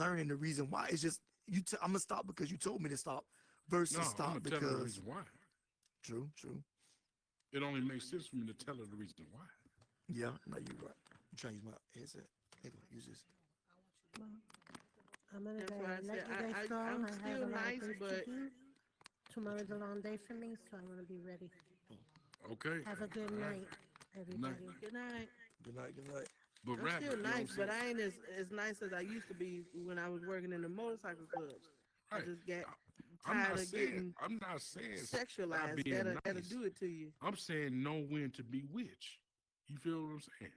learning the reason why. It's just I'm gonna stop because you told me to stop, No, versus I'm stop gonna tell her the because reason why. true, true. It only makes sense for me to tell her the reason why. Yeah, no, you're right. I'm trying to use my headset. Here, use this. Well, I'm gonna That's go why I let said you go strong. I'm I have still a lot of nice, things to but do. Tomorrow's a long day for me, so I want to be ready. Okay. Have a good All right. night, Night. everybody. good night. Good night, good night. But I'm rapping, still you know what I'm nice, but saying? I ain't as nice as I used to be when I was working in the motorcycle clubs. I Right. just got I'm tired not of saying getting I'm not saying stop sexualized. being That'll nice. do it to you. I'm saying know when to be which. You feel what I'm saying?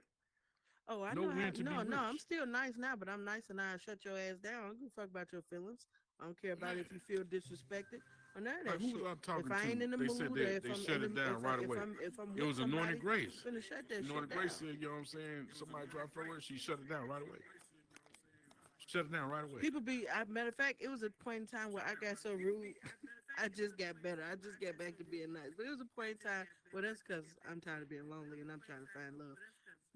Oh, I Know know how. when to be No, I'm which. still nice now, but I'm nice and I shut your ass down. I don't give a fuck about your feelings. I don't care about if you feel disrespected or none of Like that who was shit. I If talking I to? ain't in the They said mood, or if they I'm shut in the it down right away. if I'm It with was somebody, Anointed Grace. I'm finna shut that Anointed shit Grace down. said, you know what I'm saying? Somebody tried to flirt with her, she shut it down right away. Shut it down right away. People be. Matter of fact, it was a point in time where I got so rude. I just got better. I just got back to being nice. But it was a point in time. Well, that's because I'm tired of being lonely and I'm trying to find love.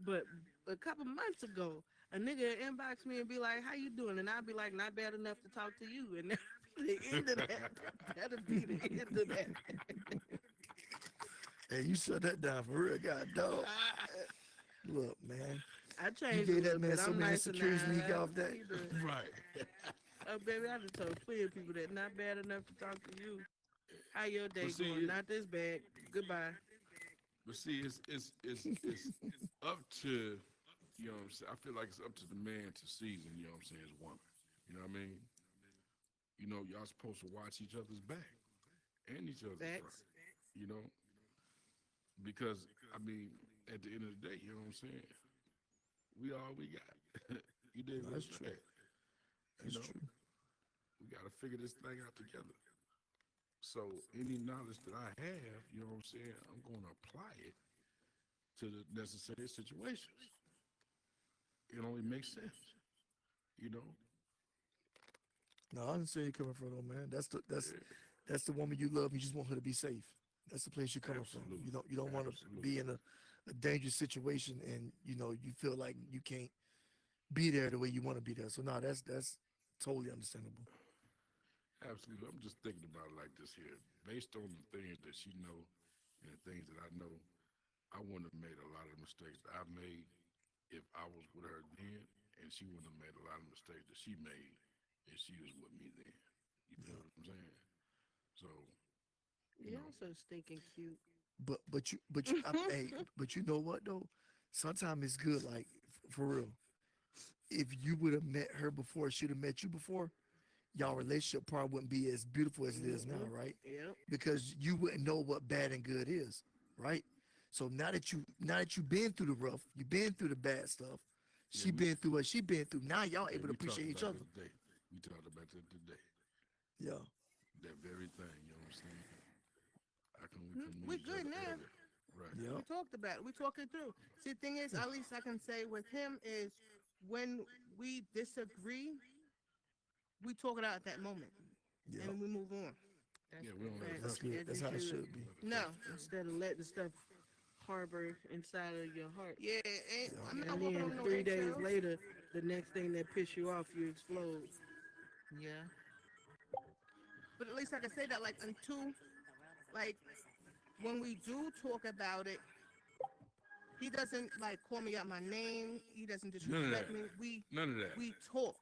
But a couple months ago, a nigga inbox me and be like, "How you doing?" And I'd be like, "Not bad enough to talk to you." And that'd be the end of that. That'll be the end of that. Hey, you shut that down for real, God dog. Look, man, I you changed a gave that little man bit. so I'm many nicer now. insecurities when he got off How that. you doing? Right. Oh, baby, I just told plenty of people that not bad enough to talk to you. How your But day see, going? Not this bad. Goodbye. it's up to, you know what I'm saying? I feel like it's up to the man to season, you know what I'm saying, his woman. You know what I mean? You know, y'all supposed to watch each other's back and each other's front. Facts. You know? Because I mean, at the end of the day, you know what I'm saying? We all we got. You did what I'm That's true. saying. You That's know, true. we gotta figure this thing out together. So any knowledge that I have, you know what I'm saying, I'm gonna apply it to the necessary situations. It only makes sense, you know. No, I understand you coming from, though, man. Yeah, That's the woman you love. You just want her to be safe. That's the place you're coming from. absolutely, You don't want to be absolutely, in a dangerous situation, and you feel like you can't be there the way you want to be there. So no, that's totally understandable. absolutely. I'm just thinking about it like this here, based on the things that she know and the things that I know. I wouldn't have made a lot of the mistakes that I made if I was with her then, and she wouldn't have made a lot of mistakes that she made if she was with me then. You feel Yeah. what I'm saying? So, you You're know, also stinking cute. Hey, but you know what though? Sometimes it's good, like for real. If you would have met her before, she'd have met you before, y'all relationship probably wouldn't be as beautiful as it is now, Mm-hmm. right? Yep. Because you wouldn't know what bad and good is, right? So now that you've been through the rough, you've been through the bad stuff, yeah, she been through what she been through. Now y'all able to we talked appreciate each about other. that today. We talked about that today. Yeah. That very thing, you know what I'm saying? How come we couldn't We're meet each good other now. earlier? Right. Yeah. We talked about it. We talked it through. See, the thing is, at least I can say with him is when we disagree, we talk it out at that moment, Yeah. and we move on. That's Yeah, we don't let it That's facts, fester. good. as That's you how it should. should be. Let it No, fester. instead of letting stuff harbor inside of your heart. Yeah, I'm Yeah. not and walking then on no 3 days eggshells. Later, the next thing that piss you off, you explode. Yeah. But at least I can say that, like, until, like, when we do talk about it, he doesn't like call me out my name. He doesn't None of disrespect that. me. None of that. We talk.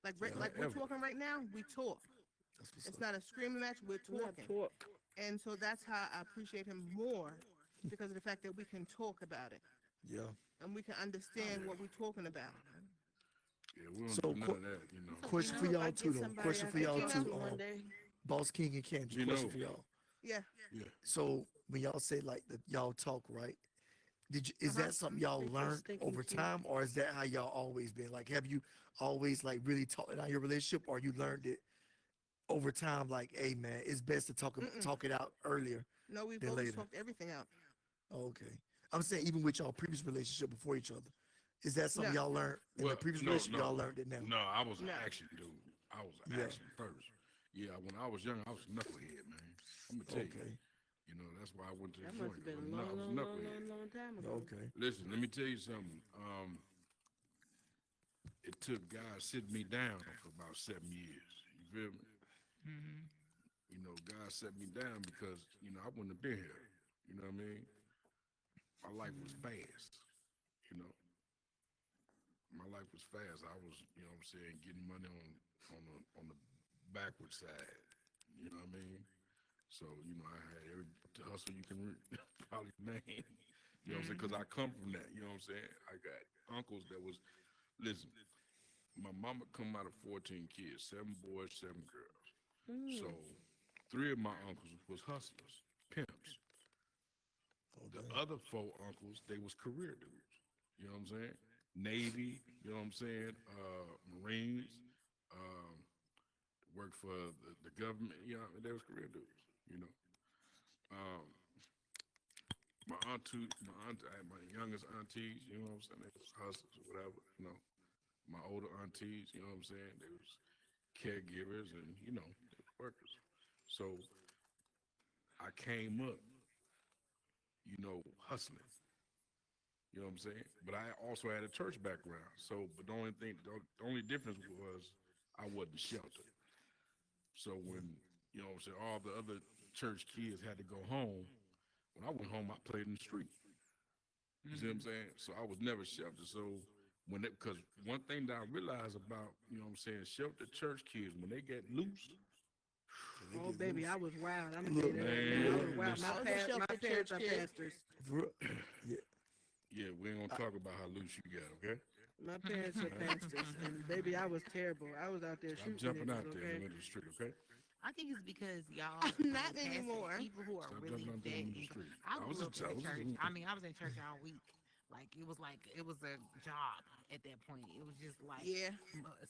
Like Yeah. like we're Ever. talking right now. We talk. That's what's It's up. not a screaming match. We're talking. Talk. And so that's how I appreciate him more because of the fact that we can talk about it Yeah. and we can understand what Yeah. we're talking about. Yeah, we don't do So, none of that, you know. question for y'all too, though. Question for Hey, y'all Gino. too. Boss King and Kendra. You Question know. for y'all. Yeah. Yeah. So when y'all say like that, y'all talk right. Is Uh-huh. that something y'all Think you're learned stinking over cute. time, or is that how y'all always been? Like, have you always like really talked out your relationship, or you learned it over time? Like, hey man, it's best to Mm-mm. talk it out earlier No, we've than always later. talked everything out. Okay, I'm saying even with y'all previous relationship before each other, is that something No. y'all learned in the Well, previous no, relationship? no. Y'all learned it now. No, I was an No. action dude. I was an Yeah. action first. Yeah, when I was young, I was a knucklehead, man. I'm gonna tell you. Okay. You know, that's why I went to the That must joint. have been a No, I long, was a long, long, knucklehead. long, long time ago. Okay. Listen, let me tell you something. it took God sitting me down for about 7 years. You feel me? Mm-hmm. You know, God set me down because, you know, I wouldn't have been here. You know what I mean? My life was fast, you know. My life was fast. I was, you know what I'm saying, getting money on the backward side. You know what I mean? So, you know, I had every hustle you can probably name. You know what I'm saying? Because I come from that. You know what I'm saying? I got uncles that was, listen, my mama come out of 14 kids, 7 boys, 7 girls. So 3 of my uncles was hustlers, pimps. The other 4 uncles, they was career dudes. You know what I'm saying? Navy, you know what I'm saying? Marines, worked for the government, you know, they was career dudes, you know. Um, I had my youngest aunties, you know what I'm saying? They was hustlers or whatever, you know. My older aunties, you know what I'm saying? They was caregivers and, you know, they was workers. So I came up, you know, hustling. You know what I'm saying? But I also had a church background. So, but the only difference was I wasn't sheltered. So when, you know what I'm saying, all the other church kids had to go home, when I went home, I played in the street. You see what I'm saying? So I was never sheltered. So because one thing that I realized about, you know what I'm saying, sheltered church kids, when they get loose, Oh, baby, I was wild. I'm Look, gonna say that right now. I was wild. listen. My, I was a my sheltered parents church are kid. pastors. For real. Yeah. yeah, we ain't gonna talk about how loose you got, okay? My parents are pastors, and baby, I was terrible. I was out there Stop shooting jumping niggas, out there in okay? the middle of the street, okay? I think it's because y'all Not pastors, anymore. people who are Stop really jumping out there that. in the street. I I was grew up in a- church. I mean, I was in church all week. Like it was a job at that point. It was just like Yeah.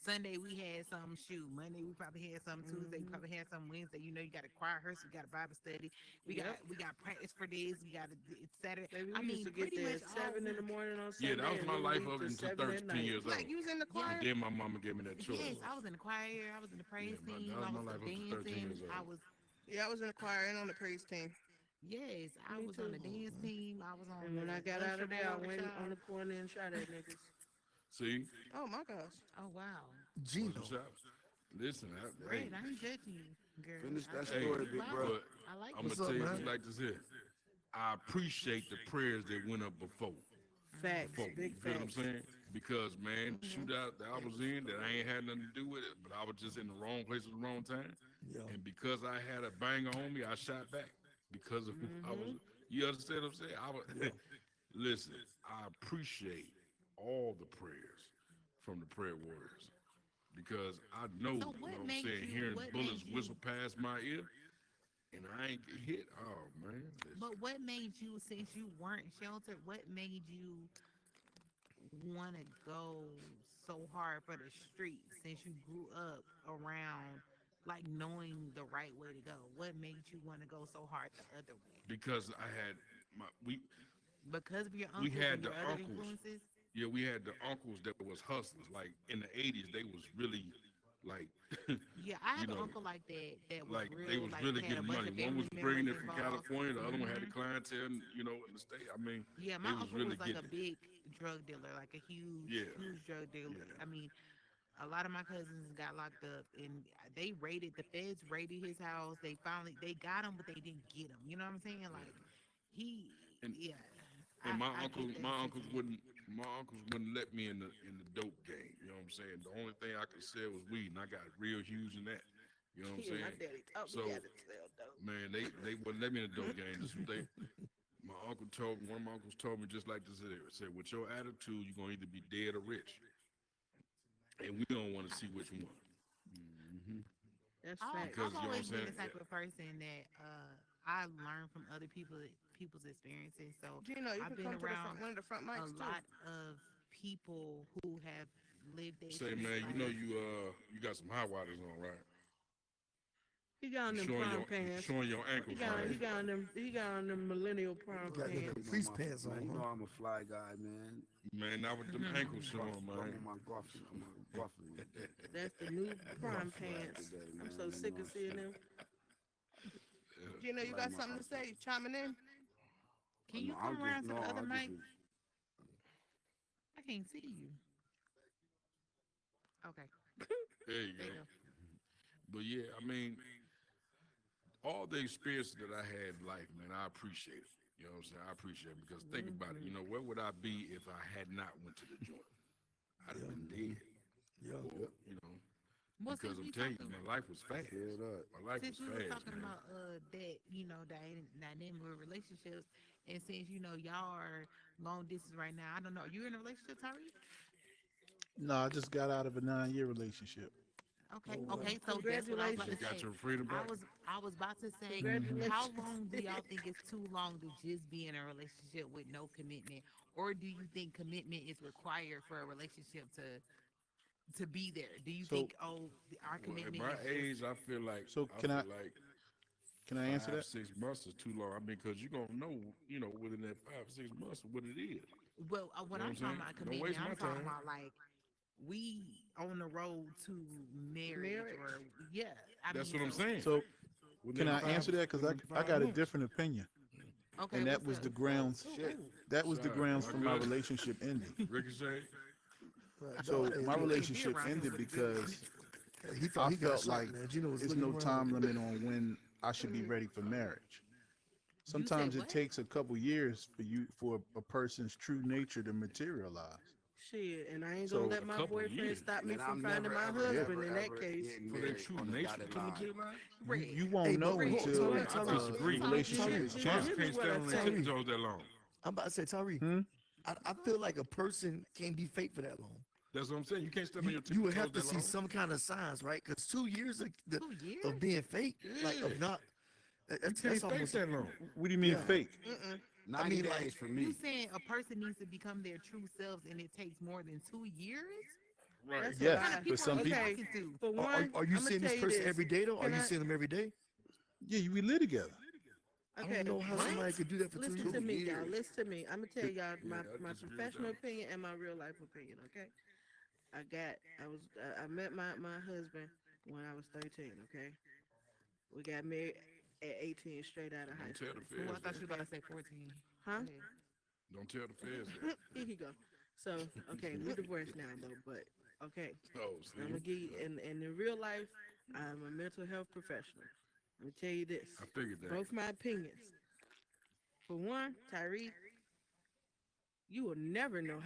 Sunday we had some shoot. Monday we probably had some. Tuesday we probably had some. Wednesday, you know, you got a choir rehearsal, we got a Bible study. We got practice for this. We got it's Saturday. Baby, I we mean, used to get pretty there much at all 7 in the week. morning on Yeah, Sunday. that was and my we life leave up till until 7 at 13 night. years old. Like you was in the choir. And then my mama gave me that choice. Yes, I was in the choir. I was in the praise Yeah, team. that was I my was life up to 13 dancing. years old. I was Yeah, I was in the choir and on the praise team. Yes, I Me was on too. the dance team. I was on. And when the I got out of there, I instrumental went choir. on the corner and shot at niggas. See, Oh my gosh. Oh wow, Gino. what's up? Listen, great! I ain't judging you, girl. Finish that I hey, story, like big it. bro. but I like I'm it. gonna What's tell up, you man? just like this here. I appreciate the prayers that went up before. Facts, You big feel what I'm facts. saying? Because man, shootout that I was in that I ain't had nothing to do with it, but I was just in the wrong place at the wrong time. Yeah. And because I had a banger on me, I shot back because of who I was. You understand what I'm saying? Listen, I appreciate all the prayers from the prayer warriors because I know, So you what know what I'm made saying, you- hearing what bullets made you- whistle past my ear and I ain't get hit. Oh man, listen. But what made you, since you weren't sheltered, what made you want to go so hard for the street? Since you grew up around, like knowing the right way to go, what made you want to go so hard the other way? Because I had Because of your We uncles had and your the other uncles. influences. yeah, we had the uncles that was hustlers. Like in the '80s, they was really like Yeah, I have You an know, uncle like that. That was like real. they was like, really had a getting bunch money. of One was family bringing members it from involved. California, the other one had the Mhm. clientele, you know, in the state. I mean, Yeah, they my was uncle really was like a getting it. big drug dealer, like a huge, Yeah. huge drug dealer. Yeah. I mean, a lot of my cousins got locked up, and they raided. The feds raided his house. They got him, but they didn't get him. You know what I'm saying? Like he, And- yeah. And my I uncles, get that my uncles sentiment. wouldn't let me in the dope game. You know what I'm saying? The only thing I could sell was weed, and I got real huge in that. You know what I'm Yeah, my saying? daddy taught me So- how to sell dope. Man, they wouldn't let me in the dope game. This is what they. My uncle told me. One of my uncles told me just like this. Said, with your attitude, you're gonna either be dead or rich, and we don't want to see which one. That's I- facts. Because, I've you know what always I'm been the saying? type of person that I learn from other people's experiences. So Gino, you I've can been come to the around front, one of the front a mics too. lot of people who have lived their Say, street man, you know life. you got some high waters on, right? He got on them Showing prom your pants. showing your He ankles, got, right? he got on them millennial prom Got them pants. Capri pants on, Man, you huh? know I'm a fly guy, man. Man, not with them ankles showing, I'm man. on my gruffy. I'm on gruffy. That's the new prom Gruffy pants. today, I'm man, so you sick know of seeing them. Gino, you got Like my something to say? Chiming in? Can you No, come I'm around just- to no, the other I'm mic? just- I can't see you. Okay. There you There you go. go. But yeah, I mean, all the experiences that I had in life, man, I appreciate it. You know what I'm saying? I appreciate it because think about it. You know, where would I be if I had not went to the joint? I'd have been dead. Yeah. Or, you know, Well, because since I'm we telling you, talking, my life was fast. Feel that. My life was since we was fast, talking man. about that, you know, dynamic of relationships, and since you know y'all are long distance right now, I don't know, you in a relationship, Tyree? No, I just got out of a 9-year relationship. Okay, Oh, wow. okay, so that's what I was about You to got say. your freedom back. I was about to say, how long do y'all think it's too long to just be in a relationship with no commitment, or do you think commitment is required for a relationship to be there? Do you So- think our Well, at commitment my is age, just I feel like So I can feel I like can I answer 5, that? 6 months is too long. I mean, because you're gonna know, you know, within that 5, 6 months what it is. well? What You know I'm what I'm talking saying? about Don't commitment, waste my I'm talking time. about like we on the road to marriage, Marriage. or yeah. I That's mean, what I'm so- saying. So Within can I 5 answer that? Because within I 5 got a months. different opinion, Okay, and that what's was up? the grounds. Shit. That was the Sorry, grounds am for I my good? relationship ending. Ricochet. Right. So Hey, my look, relationship around here ended with a good one. because he thought I he got felt shot, like man. Gino was there's looking no around. time limit on when I should be ready for marriage. You said Sometimes it what? takes a couple years for a person's true nature to materialize. Shit, and I ain't So, gonna a let my couple boyfriend years. stop me And from I'm finding never, my ever, husband ever, in that ever case. getting For their married true on the nature dotted to line. materialize. You won't Hey, know but wait, until Tyree, I Tyree, disagree. the relationship Here- is here- challenged. You here's can't what stay I on tell their you. tiptoes that long. I'm about to say, Tyree, Hmm? I feel like a person can't be fake for that long. That's what I'm saying. You can't stay on your You would tiptoes have to that see long. some kind of signs, right? Because 2 years 2 years? of being fake, like Yeah. of not, You that's can't fake almost. that long. What do you mean Yeah. fake? 90 mean, days like, for You me. saying a person needs to become their true selves, and it takes more than 2 years? Right. That's Yes, what What kind I, of for people some are you people. okay. talking to? For Are, one, are you I'ma seeing this tell you person this. every day though? Are Can you I- seeing them every day? Yeah, we live together. I Okay, don't know how what? somebody could do that for 2 listen years. to me, y'all. years. Listen to me. I'm gonna tell y'all Yeah, my, I my disagree with professional that. opinion and my real life opinion. Okay, I met my husband when I was 13. Okay, we got married at 18, straight out of high Don't tell school. the Well, I feds thought you that. were about to say 14. Huh? Go ahead. Don't tell the feds that. Here you go. So okay, we divorced now though, but okay. Oh, I'm gonna see. give you, in real life, I'm a mental health professional. Let me tell you this. I figured that. Both my opinions. For one, Tyree, you will never know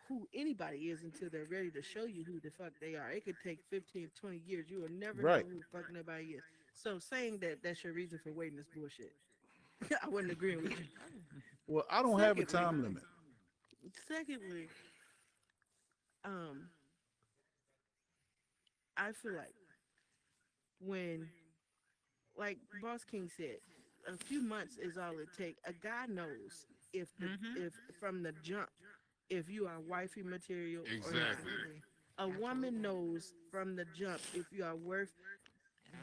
who anybody is until they're ready to show you who the fuck they are. It could take 15, 20 years. You will never Right. know who the fuck nobody is. So saying that that's your reason for waiting is bullshit. I wouldn't agree with you. Well, I don't have a Secondly- time limit. Secondly, I feel like when, like Boss King said, a few months is all it takes. A guy knows if from the jump if you are wifey material or not. Exactly. A woman knows from the jump if you are worth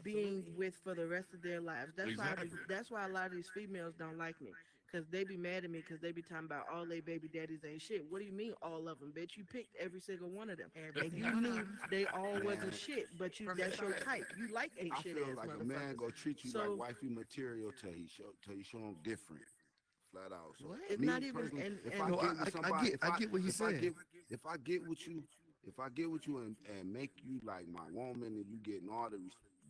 being with for the rest of their lives. Exactly. That's why a lot of these females don't like me. Cause they be mad at me because they be talking about all they baby daddies ain't shit. What do you mean all of them? Bitch, you picked every single one of them. Every And you single knew one. they all wasn't Man. shit, but From the that's your start. type. You like ain't I shit feel ass like a man motherfuckers. gonna treat you So- like wifey material till you show him different, flat out. So It's me not even- personally, and- if and- I No, get I with somebody, get what he's if I saying. get if I get with you and make you like my woman and you getting all the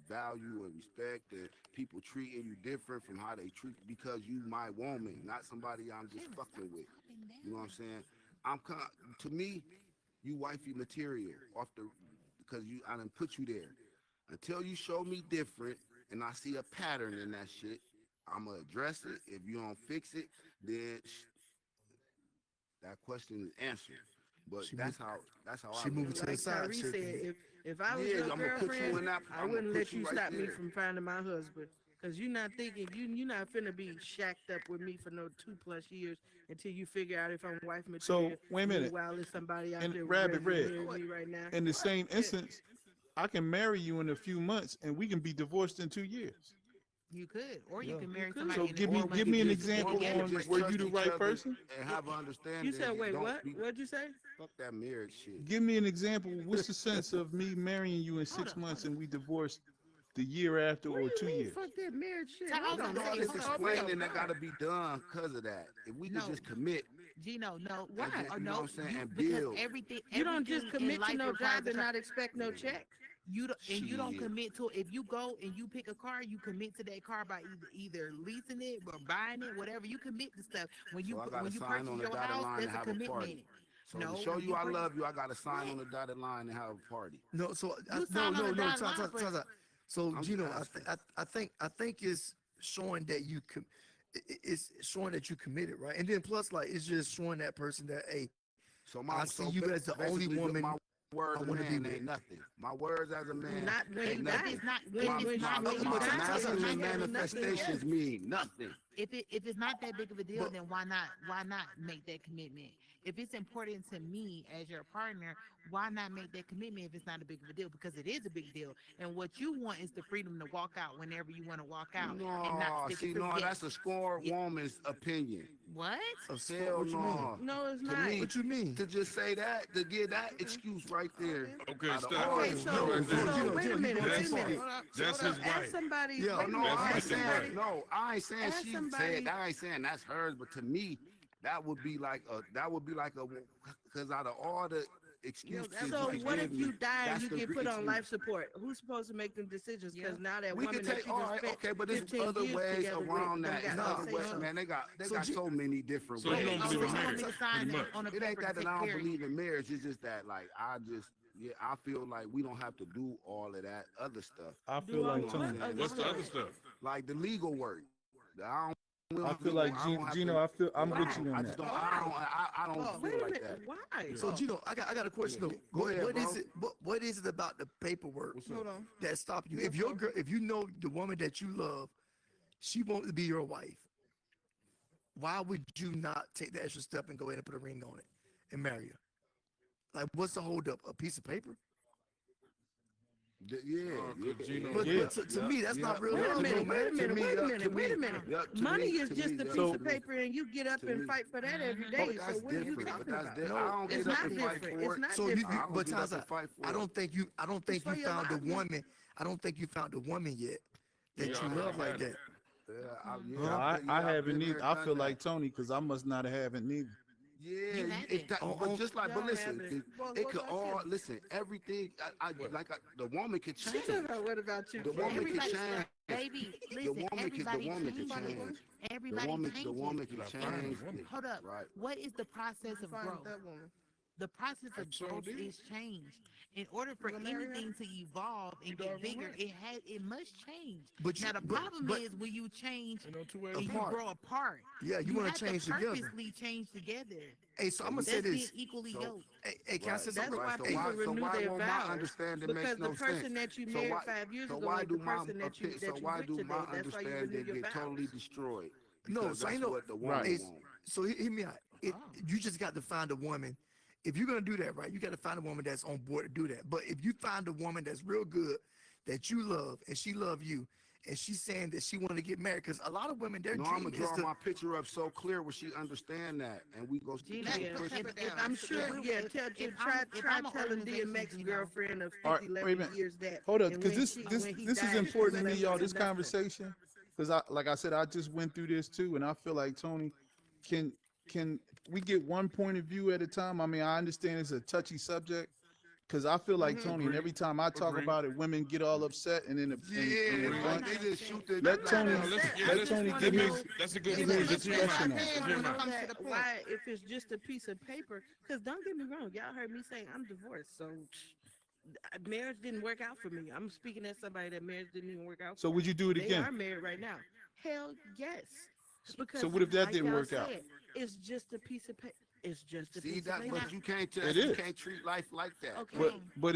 value and respect and people treating you different from how they treat because you my woman, not somebody I'm just fucking with. You know what I'm saying? To me, you wifey material off the because I done put you there. Until you show me different and I see a pattern in that shit, I'ma address it. If you don't fix it, then that question is answered. But She that's how I she look moving at to it. the Like side Tyree chick. said, if I was Yeah, your I'ma put you girlfriend, in that- I I'ma wouldn't put let you you right stop me there. from finding my husband. Cause you're not thinking you're not finna be shacked up with me for no 2+ years until you figure out if I'm wife material. So wait a minute. Meanwhile, there's somebody out And there Rabbit ready to Red. marry me right now. In the same instance, I can marry you in a few months and we can be divorced in 2 years. You could, or you Yeah. can marry could. somebody. So in give the me or give we me an could just get example together on pretty were much. you the Trust right each other person? and have understanding. You said, wait, Don't what? be- What'd you say? Fuck that marriage shit. Give me an example. What's the sense of me marrying you in 6 months and we divorce the year after What or do 2 you mean, years? fuck that marriage shit? Tell Hold us on, how to All say this hold on, explaining hold that on. gotta be done because of that. If we could No. just commit, Gino, no. Why? And Or you know no, what I'm saying? And because build. everything. You don't just everything in commit to life no requires job a and con- not expect no check. You don't, and you don't Shit. commit to if you go and you pick a car, you commit to that car by either leasing it or buying it, whatever. You commit to stuff when you So I gotta when you sign purchase on the your dotted house. line That's and a have a commitment. party. So No, to show when you you I purchase- love you, I gotta sign What? on the dotted line and have a party. No, so You no, sign on no, the no. dotted Time, line time, for- time, time. So I'm Gino, asking. I think it's showing that you it's showing that you committed, right? And then plus, like, it's just showing that person that, hey, So I see you as the only basically, woman my words I as a wanna be man with. ain't nothing. My words as a man Not when ain't you nothing. die. If it's not, When- if when- it's not, when big you of a die, deal, it's masculine not gonna do nothing manifestations mean nothing. if it's not that big of a deal, But- then why not make that commitment? If it's important to me as your partner, why not make that commitment if it's not a big of a deal? Because it is a big deal. And what you want is the freedom to walk out whenever you want to walk out and No, not stick see, to no, yes. that's a scorned Yeah. woman's opinion. What? of sport. Hell What you mean? no. No, it's To not. me, What you mean? to just say that, to give that excuse right there. Okay, out of stop. all Okay, the Right so there. Gino, wait a Gino, minute, you wait a going minute. too far. That's his Ask wife. somebody. Yeah. wait a No, minute, I ain't ask saying somebody. no. I ain't saying ask she somebody- said. I ain't saying that's hers. But to me, that would be like a. Because out of all the excuses, So you could what give if you me, die and that's you the get put on excuse. life support? Who's supposed to make them decisions? Because now that We woman could that take you all just right, spent okay, but there's 15 other years ways together with, around them that. got It's no other say ways, so. man. They got So so many different So ways. you don't Oh, believe so in you want marriage, me to sign pretty that much. on a It ain't paper that to I take don't care of believe you? in marriage. It's just that, like, I feel like we don't have to do all of that other stuff. I Do feel all like what? Tony. Other What's the stuff. other stuff? Like the legal work. We I don't feel do- like I don't have Gino. to- I feel I'm Why? with you I on just that. don't. I don't Oh, wait feel a like minute. that. Why? So Gino, I got a question. though. Go ahead, What is bro. it? What is it about the paperwork What's Hold up? on. that stop you? If your girl, if you know the woman that you love, she wants to be your wife. Why would you not take the extra step and go ahead and put a ring on it and marry her? Like, what's the holdup? A piece of paper? Yeah, Good Gino. But, Yeah. but to me, that's not real Wait a love, minute, though, wait a man. minute, wait a to minute, wait a minute. yeah, to Money me- is to just me, a yeah. piece So- of paper, and you get up to and me- fight for that every Oh, day. that's So what are you different. talking But that's about? different. No, I don't It's get up not and fight different. for It's it. not So you, different. I don't but get up times and fight for I it. don't think you It's for your found the life. woman. I don't think you found the woman yet that Yeah, you I love like had that. it. Yeah, No, I I've haven't been neither. there, I done feel that. like Tony because I must not have it neither. Yeah, You have it. but just like, but Y'all listen, have it. Well, it what could about all you? listen. Everything, the woman could change. What about you? The woman Fred? could Everybody, change. baby, The listen. woman could Everybody change. changes. The Everybody woman changes. could Gotta find change. a woman. Hold up. Right. What is the process of Find growth? that woman. The process of So growth did. is change. In order for gonna marry her? anything to evolve and get doggone bigger, right. it must change. But you- Now the but- problem but- is when you change Ain't no two ways and you Apart. grow apart. Yeah, you want have to change to together. purposely change together. Hey, so I'm gonna say That's being this. equally So- yoked. Hey, can I say Right, something? That's real- why so Hey, people renew why their won't my vows. understanding Because makes the no person sense? that you So married why- 5 years So ago why ain't do the my person that you so why with do today. my That's why you renew understanding your get vows. totally destroyed? No, Because so I that's know. what the woman Right. wants. So hear me out. Oh. You just got to find a woman. If you're gonna do that, right, you got to find a woman that's on board to do that. But if you find a woman that's real good, that you love, and she love you, and she's saying that she want to get married, because a lot of women, their No, I'm dream gonna is draw to. my picture up so clear where she understand that, and we go. Gina, keep Yeah. pushing. I'm sure, yeah, try I'm an telling organization, DMX Gino. girlfriend of All right, 50, wait a 11 minute. years that. Hold up, and because when this she- this when he this is died, important to me, she y'all. was This nothing. conversation, because like I said, I just went through this too, and I feel like Tony, can we get one point of view at a time? I mean, I understand it's a touchy subject, because I feel like Tony, and Agreed. every time I talk Agreed. about it, women get all upset, and then Yeah, the like they just shoot the. Let Tony- I'm not upset. Yeah, I let just Tony wanna give know- his- That's a good give point. his Let's hear him expression out. on it. I Let's just hear him wanna out. know that why, if it's just a piece of paper, because don't get me wrong, y'all heard me saying I'm divorced, so marriage didn't work out for me. I'm speaking as somebody that marriage didn't even work out. So for. would you do it They again? are married right now. Hell yes. Because So what if that like didn't y'all work out? said, it's just a piece of paper. It's just a See piece that, of paper. but you can't. It You is. can't treat life like that. Okay.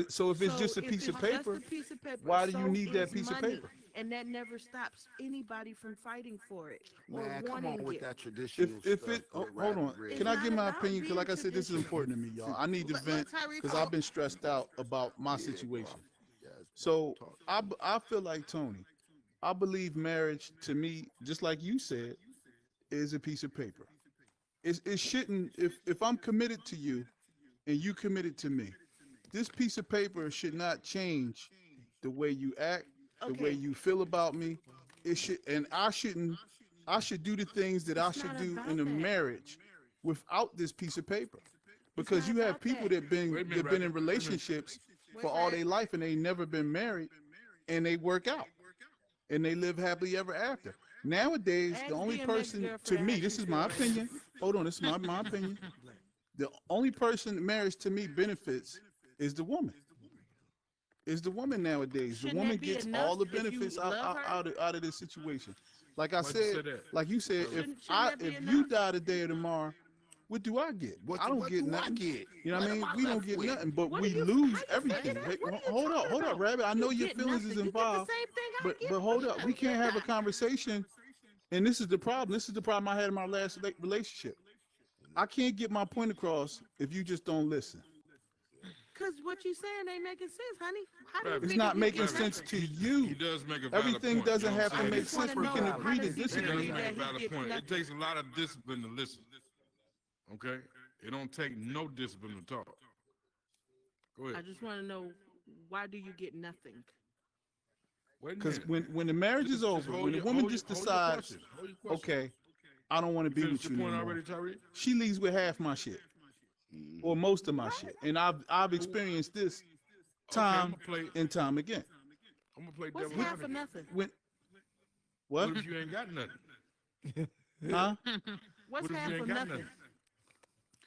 So if it's So just a if piece of it's just paper, a piece of paper, why do you so need that is piece of money. paper? And that never stops anybody from fighting for it or Man, come wanting on with it. that traditional if stuff. it hold on, It's can I not give my about opinion? Because like I being said, this is traditional. important to me, y'all. I need to vent because I've been stressed out about my situation. Yes, So talk. I feel like Tony. I believe marriage to me, just like you said, is a piece of paper. It shouldn't. If I'm committed to you, and you committed to me, this piece of paper should not change the way you act, the way Okay. you feel about me. It should, and I shouldn't. I should do the things that I It's should not do about in a that. marriage without this piece of paper. Because not you have about people that. that been Wait a minute, that been in Roger. Wait a minute. relationships for What's all that? their life and they never been married and they work out and they live happily ever after. Nowadays, Ask the only DMX person, to girlfriend me, how this she is feel my right now. opinion. Hold on, this is my opinion. The only person marriage to me benefits is the woman. Is the woman nowadays. The Shouldn't woman that be gets enough all the if you benefits love her? out of this situation. Like I Why'd you say said, that? like you said, Shouldn't that be if enough? you die today or tomorrow, what do I get? I don't get do I nothing. get? You know what I mean? am We don't left get with? nothing, but What we do you- lose how you everything. figure that? Hey, What are you hold up, talking hold up, about? Rabbit. I know You your get feelings nothing. is You get the involved, same thing I but get. hold up, we can't have a conversation. And this is the problem. This is the problem I had in my last relationship. I can't get my point across if you just don't listen. Cause what you saying ain't making sense, honey. How do you Rabbit. It's figure not you making get sense nothing? to He you. does make a valid Everything point, you doesn't know what have I'm to saying? make just wanna sense. We know can how agree to does he He figure does disagree. make that a he valid gets point. It nothing? takes a lot of discipline to listen. Okay? It don't take no discipline to talk. Go I ahead. just want to know, why do you get nothing? Wait a Because minute. when the marriage is Just over, hold when the your- woman hold just your decides, question. Hold your question. okay, I don't want to You be finished with your you point no more, already, Tyree? she leaves with half my shit or most of my shit, and I've experienced this Okay, I'm time gonna play. and time again. I'm gonna play What's devil half for advocate. nothing? When What what? if you ain't got nothing? Huh? What's What if half you for ain't got nothing? nothing?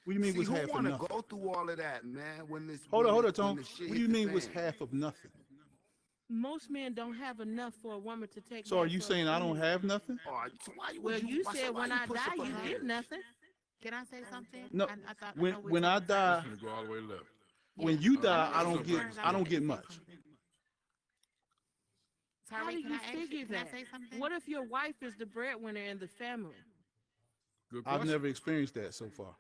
What do you mean See, was who half of want to nothing? go through all of that, man? When this, Hold when on, this- Tom. when the shit What do you hit the mean was fan? half of nothing? Most men don't have enough for a woman to take. So are half you of saying I don't anyway. have nothing? Oh, so why Well, would you why- so said why when you I pushing die, for you marriage? get nothing. Can I say something? No. I thought I When know we when I talking die, It's gonna go all the way left. when you Uh, die, I what's don't up, get Rabbit? I don't get much. How Tyree, do can you I ask figure you, can I that? say something? What if your wife is the breadwinner in the family? Good I've question. never experienced that so far.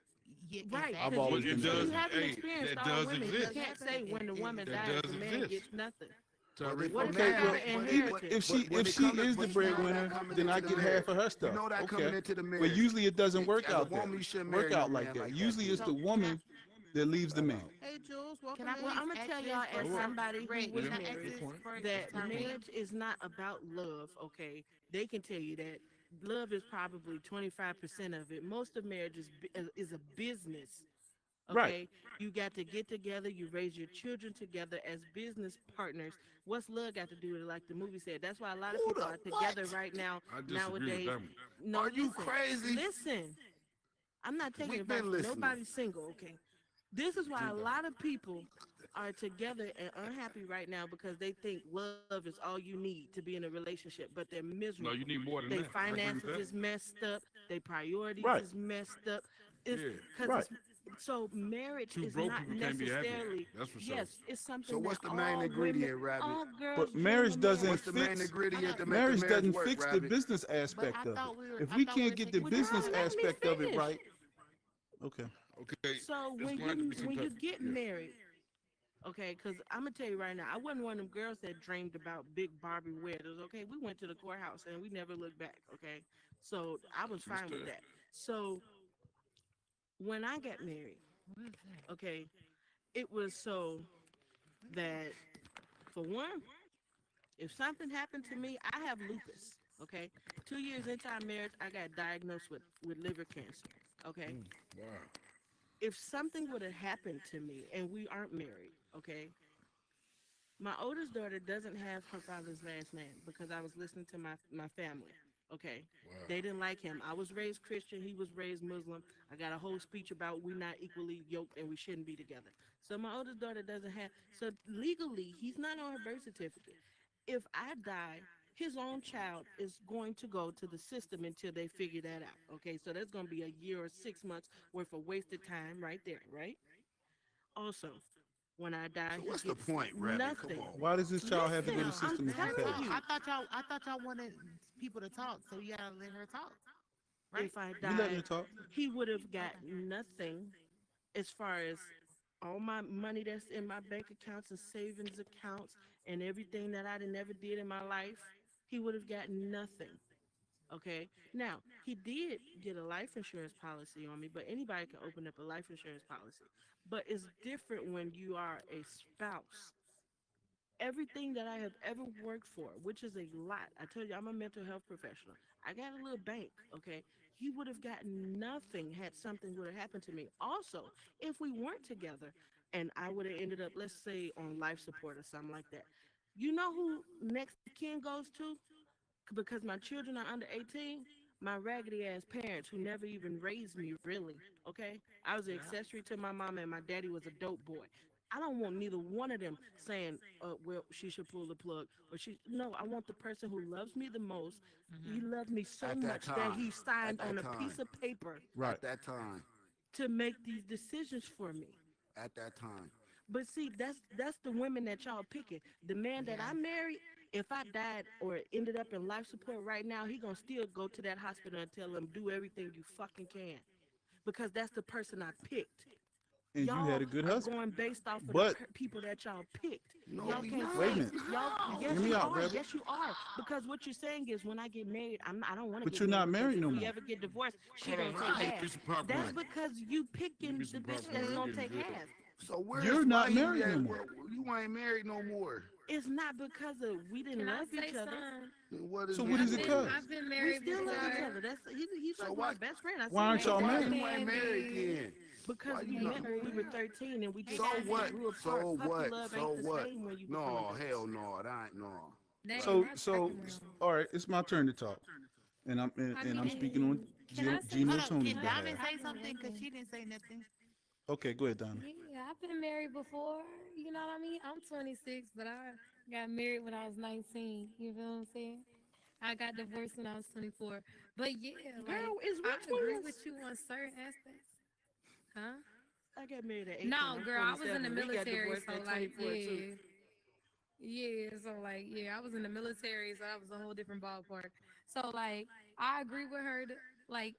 Yeah, Right. I've exactly. always Well, it been does. You haven't Hey, experienced that all does women. exist. You can't say when the woman That dies, does the man exist. gets nothing. Tyree, What if Okay, I well, have an even inheritance? if she when if it she come to- is the but you know that breadwinner, coming then I into the get marriage. half of her stuff. You know that coming Okay, into the but marriage. usually it doesn't work as a out woman, that you shouldn't marry work no out like man that. like that, Usually it's So the can woman that leaves the man. Hey, Jules, welcome Can I in. Well, please I'm gonna ask tell this y'all for as Hold on. somebody who Greg, was can I ask married this point. for that Tyree? marriage is not about love. Okay, they can tell you that love is probably 25% of it. Most of marriage is a business. Okay, Right. you got to get together, you raise your children together as business partners. What's love got to do with it? Like the movie said, that's why a lot of Hold people up, are together what? right now. I disagree with Nowadays, that one. no, Are you listen, crazy? Listen, I'm not taking We've advice been from listening. nobody single. Okay, this is why a lot of people are together and unhappy right now because they think love is all you need to be in a relationship, but they're No, miserable. you need more than Their that. I agree with finances that. is messed up. Their priorities Right. is messed up. It's Yeah. because Right. so marriage Two is broke not people can't be happy. necessarily. That's for sure. Yes, it's something. So what's that the main all ingredient, women, Rabbit? all girls But dream marriage of doesn't What's the main fix ingredient to make marriage the doesn't marriage work, fix the Rabbit? business But I aspect of thought it. we were. If I we thought can't were get the taking business Well, let me aspect of it finish. right, okay. Okay. So it's when going to you be some when you type- get yeah. married, okay, because I'm gonna tell you right now, I wasn't one of them girls that dreamed about big Barbie weddings. Okay, we went to the courthouse and we never looked back. Okay, so I was fine with Understood. that. So when I got married, What is that? okay, it was so that for one, if something happened to me, I have lupus. Okay, 2 years into our marriage, I got diagnosed with liver cancer. Okay, Wow. if something would have happened to me and we aren't married, okay, my oldest daughter doesn't have her father's last name because I was listening to my family. Okay, Wow. they didn't like him. I was raised Christian. He was raised Muslim. I got a whole speech about we're not equally yoked and we shouldn't be together. So my oldest daughter doesn't have. So legally, he's not on her birth certificate. If I die, his own child is going to go to the system until they figure that out. Okay, so that's going to be a year or 6 months worth of wasted time right there, right? Also, when I die, So he what's the gets point, Rabbit? nothing. Come on. Why does this child have to go to the Listen, I'm system if you telling pass? you. I thought y'all wanted people to talk, so you gotta let her talk, right? If I You letting her died, talk? he would have got nothing as far as all my money that's in my bank accounts and savings accounts and everything that I done never did in my life. He would have got nothing. Okay. Now, he did get a life insurance policy on me, but anybody can open up a life insurance policy. But it's different when you are a spouse. everything that I have ever worked for, which is a lot. I told you I'm a mental health professional. I got a little bank, okay? He would have gotten nothing had something would have happened to me. Also, if we weren't together and I would have ended up, let's say, on life support or something like that, you know who next of kin goes to? Because my children are under 18, my raggedy ass parents who never even raised me, really, okay? I was an accessory to my mama and my daddy was a dope boy. I don't want neither one of them saying, well, she should pull the plug or no, I want the person who loves me the most. He Mm-hmm. loved me so At that much that time. he signed At on that a piece time. of paper Right. At that time. to make these decisions for me. At that time. But see, that's the women that y'all picking. The man that Yeah. I married, if I died or ended up in life support right now, he gonna still go to that hospital and tell them do everything you fucking can, because that's the person I picked. And you Y'all had a good are husband. going based off of the But people that y'all picked. No, Y'all we can't not. wait a say minute. y'all. Yes, Hear me you out, are. Rebel. Yes, you are. Because what you're saying is when I get married, I don't want to But get you're not married. married Because no if we more. ever get divorced, she Hold on, gonna I'll take get half. some popcorn. That's because you picking me the some bitch popcorn, that's I'm gonna getting take good. half. So where's You're not Swahili married at? no more. You ain't married no more. It's not because of we didn't Can I love say each other. something? Then what is So it what is I've it for? been, cause? I've been We married still love each before. other. He's So like why my best friend. I Why see aren't him y'all every why married? day. you ain't married then? Because Why we you met not? when we were 13 and we Hey, just So Diamond. what? grew apart. So Puppy what? love So ain't the what? same when you become No, adults. hell no, that ain't no. They So my so second one. all right, it's my turn to talk. And I I'm speaking on mean, can I say Gino Hold up. Tony's Can something? Diamond behalf. say I've been something? Because waiting. she didn't say nothing. Okay, go ahead, Donna. Yeah, I've been married before. You know what I mean? I'm 26, but I got married when I was 19. You feel what I'm saying? I got divorced when I was 24. But yeah, like Girl, is we I agree with twins? you on certain aspects. Huh? I got married at 18. No, I'm girl, I was in the 47. We got military, divorced so at like 24 too. yeah. Yeah, so like yeah, I was in the military, so that was a whole different ballpark. So like I agree with her like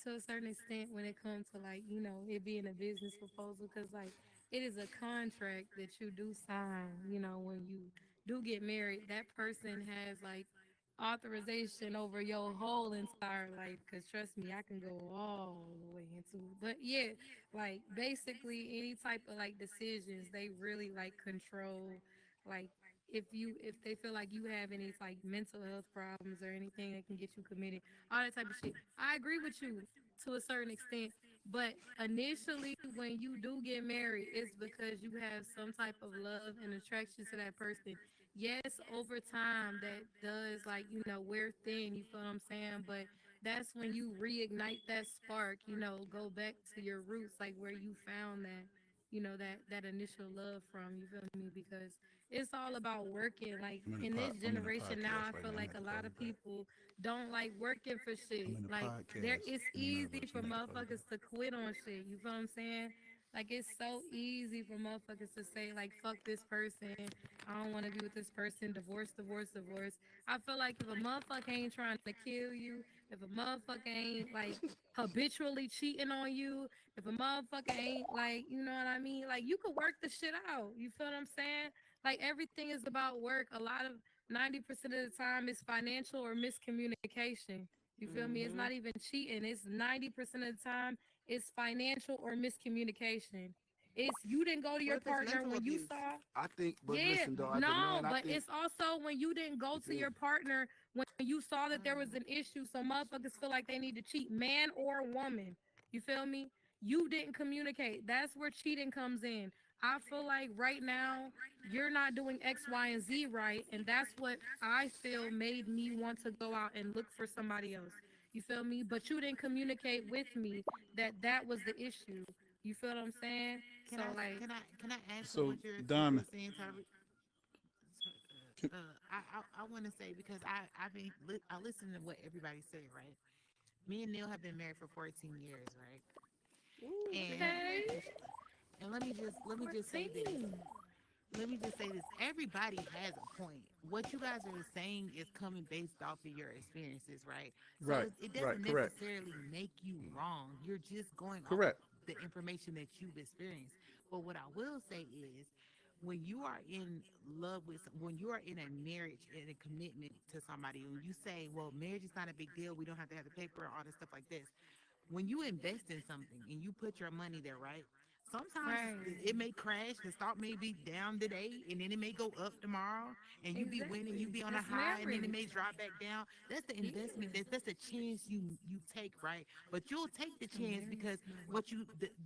to a certain extent when it comes to like it being a business proposal because like it is a contract that you do sign. When you do get married, that person has like authorization over your whole entire life. Because trust me, I can go all the way into. But yeah, like basically any type of like decisions, they really like control like if they feel like you have any like mental health problems or anything that can get you committed, all that type of shit. I agree with you to a certain extent, but initially when you do get married, it's because you have some type of love and attraction to that person. Yes, over time that does like wear thin. You feel what I'm saying? But that's when you reignite that spark. Go back to your roots, like where you found that that initial love from. You feel me? Because it's all about working. Like in this I'm in a generation now, podcast I right feel now. like a lot of people don't like working for shit. I'm in a Like there, podcast it's in the middle easy of for tonight, motherfuckers to quit on shit. You feel what I'm saying? Like it's so easy for motherfuckers to say like fuck this person. I don't want to be with this person. Divorce, divorce, divorce. I feel like if a motherfucker ain't trying to kill you, if a motherfucker ain't like habitually cheating on you, if a motherfucker ain't like, you know what I mean? Like you could work the shit out. You feel what I'm saying? Like everything is about work. A lot of 90% of the time is financial or miscommunication. You feel me? It's Hmm. not even cheating. It's 90% of the time it's financial or miscommunication. It's you didn't go to What your if it's partner mental when you abuse? saw. I think, but Yeah, listen though, as a no, man, I but think it's also when you didn't go to yeah, your partner when you saw that there was an issue. So motherfuckers feel like they need to cheat, man or woman. You feel me? You didn't communicate. That's where cheating comes in. I feel like right now you're not doing X, Y, and Z right, and that's what I feel made me want to go out and look for somebody else. You feel me? But you didn't communicate with me that that was the issue. You feel what I'm saying? Can So I like, can I add to So what you're Diamond, saying, Tyreek? So, can, I want to say because I listen to what everybody say, right? Me and Neil have been married for 14 years, right? Ooh, okay, congratulations. And let me just say this. 14. Let me just say this. Everybody has a point. What you guys are saying is coming based off of your experiences, right? So right, it right, doesn't correct, necessarily make you wrong. You're just going off of correct. the information that you've experienced. But what I will say is when you are in love with when you are in a marriage and a commitment to somebody, when you say, well, marriage is not a big deal, we don't have to have the paper, all this stuff like this. When you invest in something and you put your money there, right? Sometimes Right. it may crash. The stock may be down today, and then it may go up tomorrow, and you be winning, you be on a That's high, and then it may marriage. drop back down. That's the investment. That's the chance you take, right? But you'll take the chance because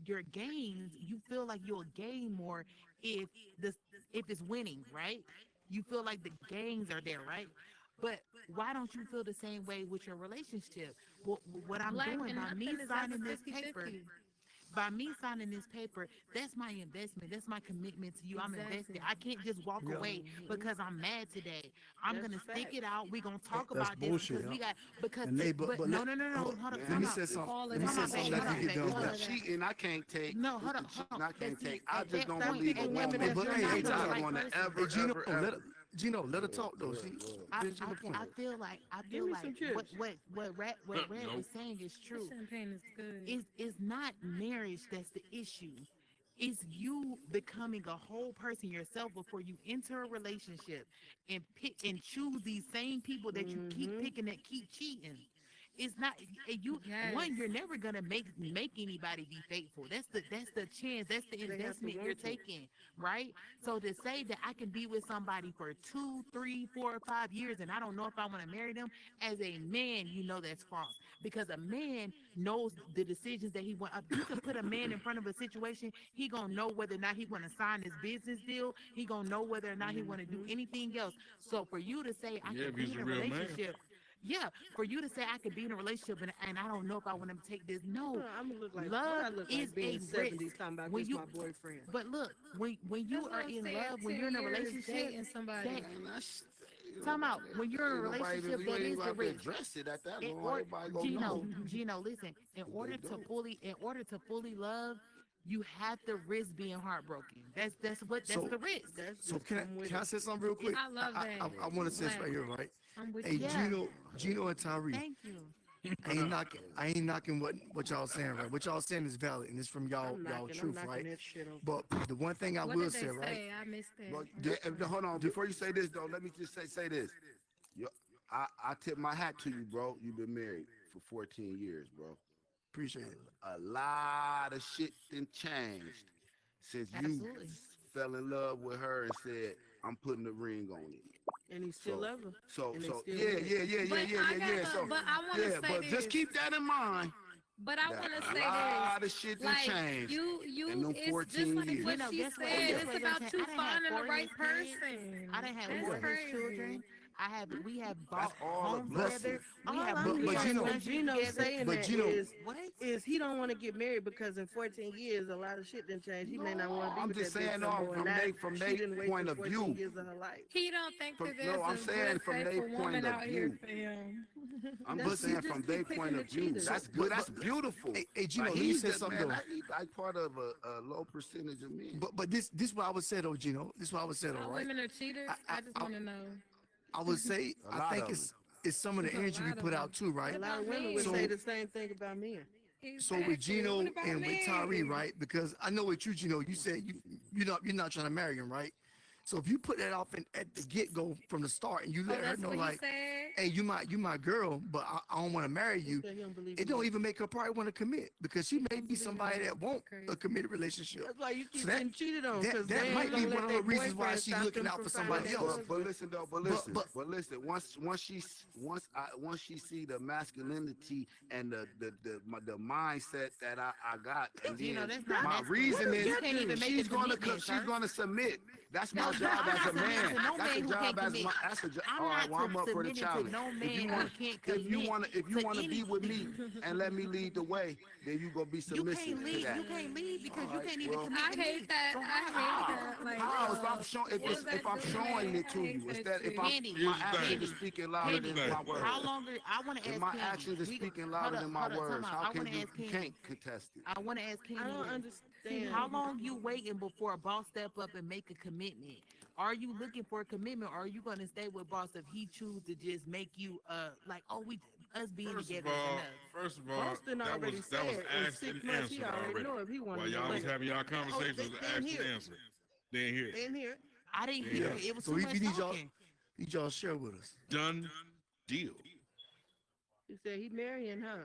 your gains, you feel like you'll gain more if the if it's winning, right? You feel like the gains are there, right? But why don't you feel the same way with your relationship? What I'm Black doing and by me nothing is like a signing this paper, 50-50. by me signing this paper, that's my investment. That's my commitment to you. I'm invested. Exactly. I can't just walk Yeah. away because I'm mad today. I'm That's gonna stick facts. it out. We're gonna talk That's about this bullshit, because we yeah. got because And to- they- but but no let- no no no hold- hold on Man, Let time me out. say something. All Let of me that. say Hold on, something babe, after hold you on, get done, babe, With hold the on, bro. babe. cheating, I can't take. No, With hold the on, hold cheating, on. I can't But see, take. I at just that don't point, believe a and woman women is that gonna you're leave not another the right one to person. ever, Hey, Gino, ever, ever. Gino, let her talk though. She I, finish I, the point. I feel like Give me some chips. what Red Nope. was saying is true. Champagne is good. It's not marriage that's the issue. It's you becoming a whole person yourself before you enter a relationship and pick and choose these same people that you keep picking that keep cheating. It's not one, you're Yes. never gonna make anybody be faithful. That's the chance, that's the They have to investment you're want to. taking, right? So to say that I can be with somebody for 2, 3, 4, 5 years and I don't know if I want to marry them, as a man, you know that's false. Because a man knows the decisions that he want. You can put a man in front of a situation, he gonna know whether or not he want to sign this business deal. He gonna know whether or not he want to do anything else. So for you to say I Yeah, can if be he's in a a real man. relationship, yeah, for you to say I could be in a relationship and I don't know if I want to take this. No, I'm gonna look like love what I look is like being a 70 risk. talking about When this you- my boyfriend. But look, when you That's are what I'm in saying, love, when 10 you're in a years relationship, dating somebody. that Man, that's- time out. When you're in a ain't nobody relationship, you that ain't is gonna the have to risk. address it at that In long. or, Everybody gonna Gino, know. Gino, listen. In But order they to don't. fully love, you have to risk being heartbroken. That's So the risk. That's so just can come with can I it. say something real quick? I love that. I want to say this Black. right here, right? I'm with Hey, you. Yeah. Gino and Tyree. Thank you. I ain't knocking what y'all saying, right? What y'all saying is valid, and it's from y'all I'm truth, knocking right? that shit over. But the one thing I What will did they say, say? right? I missed that. Well, I'm sorry. hold on. Before you say this, though, let me just say this. Yo, I tip my hat to you, bro. You've been married for 14 years, bro. Appreciate it. A lot of shit done changed since you Absolutely. fell in love with her and said, "I'm putting the ring on it." And he still So- love her. So, And they so still yeah, married. yeah, yeah, yeah, But I yeah, got yeah. the- So, but I wanna yeah, say but just this. keep that in mind. But I that want to a say lot this. of shit done Like changed. you, in them it's just 14 like years. what You know, she guess what? said. Guess It's what? about I you done had finding the 4 of right his kids. person. I done had That's 4 of his crazy. children. We have That's bought all a homes blessing. together. We All have I'm But- moved but our hearing Gino- from country Gino together. saying But that Gino- What? is he don't want to get married because in 14 years a lot of shit done changed. He may not want to be I'm with just that bitch saying, no no, more. from Now they- from she they didn't wait point for of 14 view. years of her life. He don't think From- that no, there's I'm a saying good, from they faithful point woman of out here view. for him. I'm That's- just he saying just from keep their picking point the of view. cheaters. That's But- good. That's but- beautiful. Hey, Gino, Like, let me he's say just, something man, though. he's like part of a low percentage of men. But this what I would say though, Gino. This what I would say though, All right? women are cheaters. I- I just I- want to know. I would say A I lot think of it's some of the There's a energy we lot of put them. out too, right? A What lot of about women would men? say So- the same thing about men. So with Exactly. Gino What about and with Tyree, men? right? Because I know with you, Gino, you said you're not trying to marry him, right? So if you put that off at the get go from the start, and you Oh, let her that's know what like, he said. hey, you my girl, but I don't want to marry He you. said he don't believe It in don't men. even make her probably want to commit because she may be somebody that won't Crazy. a committed relationship. That's why you keep So that- getting cheated on. that- 'Cause that they might ain't be gonna let one of their the reasons why boyfriend she's stop looking them out from for finding somebody their else. husband. But listen though, but listen. Once she see the masculinity and the mindset that I got, and Gino, then that's not my masculine. reasoning, You can't even make a she's gonna commitment, sir. submit. That's my No, job I'm as not a man. submitting to no That's man a who job can't as commit. my. That's a job. I'm All right, not well, I'm up for the submitting to challenge. no If man you who want, can't if you want commit to to be with me and let me lead the way, then you gonna be You submissive can't to leave. that. You can't leave because you Alright, can't even well- commit I to me. hate that. So I how? hate that. Like, How? If I'm showing, what does that if I'm do, showing man? it to I you, hate that instead, if shit. I'm Candy, my Here's the actions thing. is speaking louder Here's than the my thing. words. How longer? I want to If ask my Candy. actions is We- speaking hold louder up, than my hold up, words, time out. how I can wanna you? ask You Candy. can't contest it. I want to ask Candy. I don't this. understand. How long you waiting before a boss step up and make a commitment? Are you looking for a commitment, or are you going to stay with boss if he choose to just make you like, oh, us being First of together is all, enough? Boston that already was said in asked 6 and months he answered already already. know if he wanted While to y'all was marry. having y'all conversations, they it was didn't asked hear and it. answered. Didn't hear it. They didn't hear it. I didn't Yeah. hear it. It was So too we much need y'all talking. need y'all to share with us. Done deal. He said he marrying her.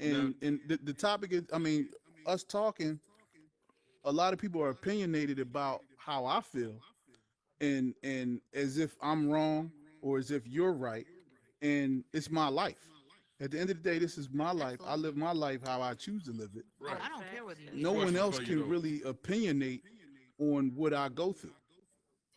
and the topic is, I mean, us talking, a lot of people are opinionated about how I feel, and as if I'm wrong or as if you're right. and it's my life. At the end of the day, this is my life. I live my life how I choose to live it. Oh, Right. I don't care what you No one Question else for you, can though. really opinionate on what I go through,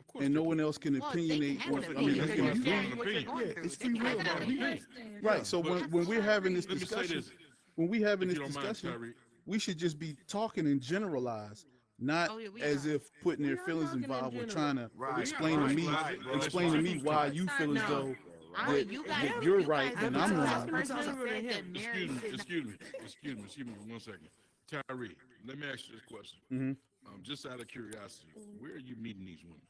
Of course and they no do. one else can Well, they can opinionate. have On, an I mean, opinion that's because what you're I'm sharing saying. what you're Yeah, going yeah, through. it's They can free have will, an man. opinion. right. So But- when we're having this Let me say discussion, this. when we having If this you don't mind, discussion, Tyree. we should just be talking in generalized, not Oh, yeah, we as are. if putting their We are feelings talking in involved with general. trying to Right, explain to right, me, right, bro. explain to me why you feel as No. though I, that, you that guys, you're you right guys and are I'm the wrong. person who General said here. that marriage should not- Excuse me 1 second. Tyree, let me ask you this question. Mhm. Just out of curiosity, where are you meeting these women?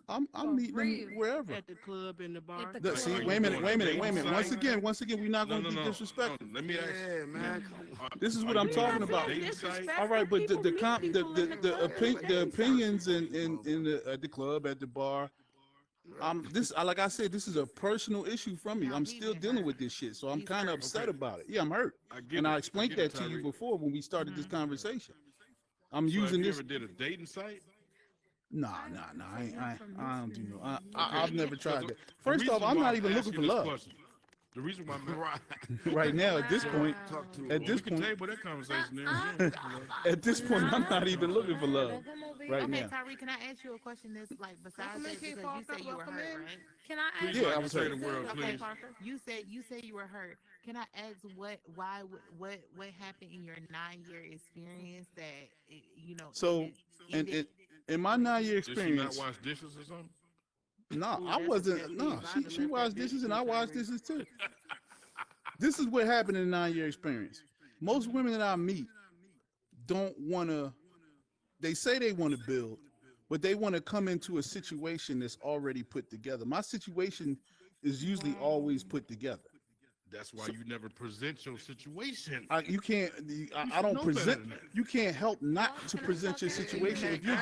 I'm For meeting real. them wherever. At the club, in the bar. the Look, see, club. wait a minute. Once Site? again, we're not going to be No. disrespectful. Let me ask. Yeah, man. Come on. This is Are what you I'm doing talking a about. dating site? All right, but the People meet people in the club every the day. opinions in the at the club, at the bar. Like I said, this is a personal issue from me. No, I'm he's still been dealing hurt. with this shit, so I'm He's kind of hurt. upset Okay. about it. Yeah, I'm hurt, I get and it. I explained get it, that to you Tyree. before when we started this conversation. I'm So using have you this. ever did a dating site? Nah. I don't do no. Okay. I've never tried So that. the First reason off, I'm why not even looking asking for this love question- The reason why I'm Right. right now. At this point, Talk to At him. this we can point- table that conversation there. at this point, I'm not even looking for love Don't come over here. right Okay, now. Tyree, can I ask you a question that's like besides Welcome in, that King because you Parker. said you were Welcome hurt, in. right? Can I Please, ask Yeah, like I you was say hurt. the word, Okay, please. Parker. You said you were hurt. Can I ask what happened in your 9-year experience that So, in my 9-year Did she not experience, wash dishes or something? no, Ooh, I that's a wasn't. pet No, peeve. I'd have she left washed that dishes dish and too, I washed Tyree. dishes too. This is what happened in a 9-year experience. Most women that I meet don't want to. They say they want to build, but they want to come into a situation that's already put together. My situation is usually always put together. That's why you never present your situation. You can't. I should don't know better present. than that. You can't help not to present your situation. If you're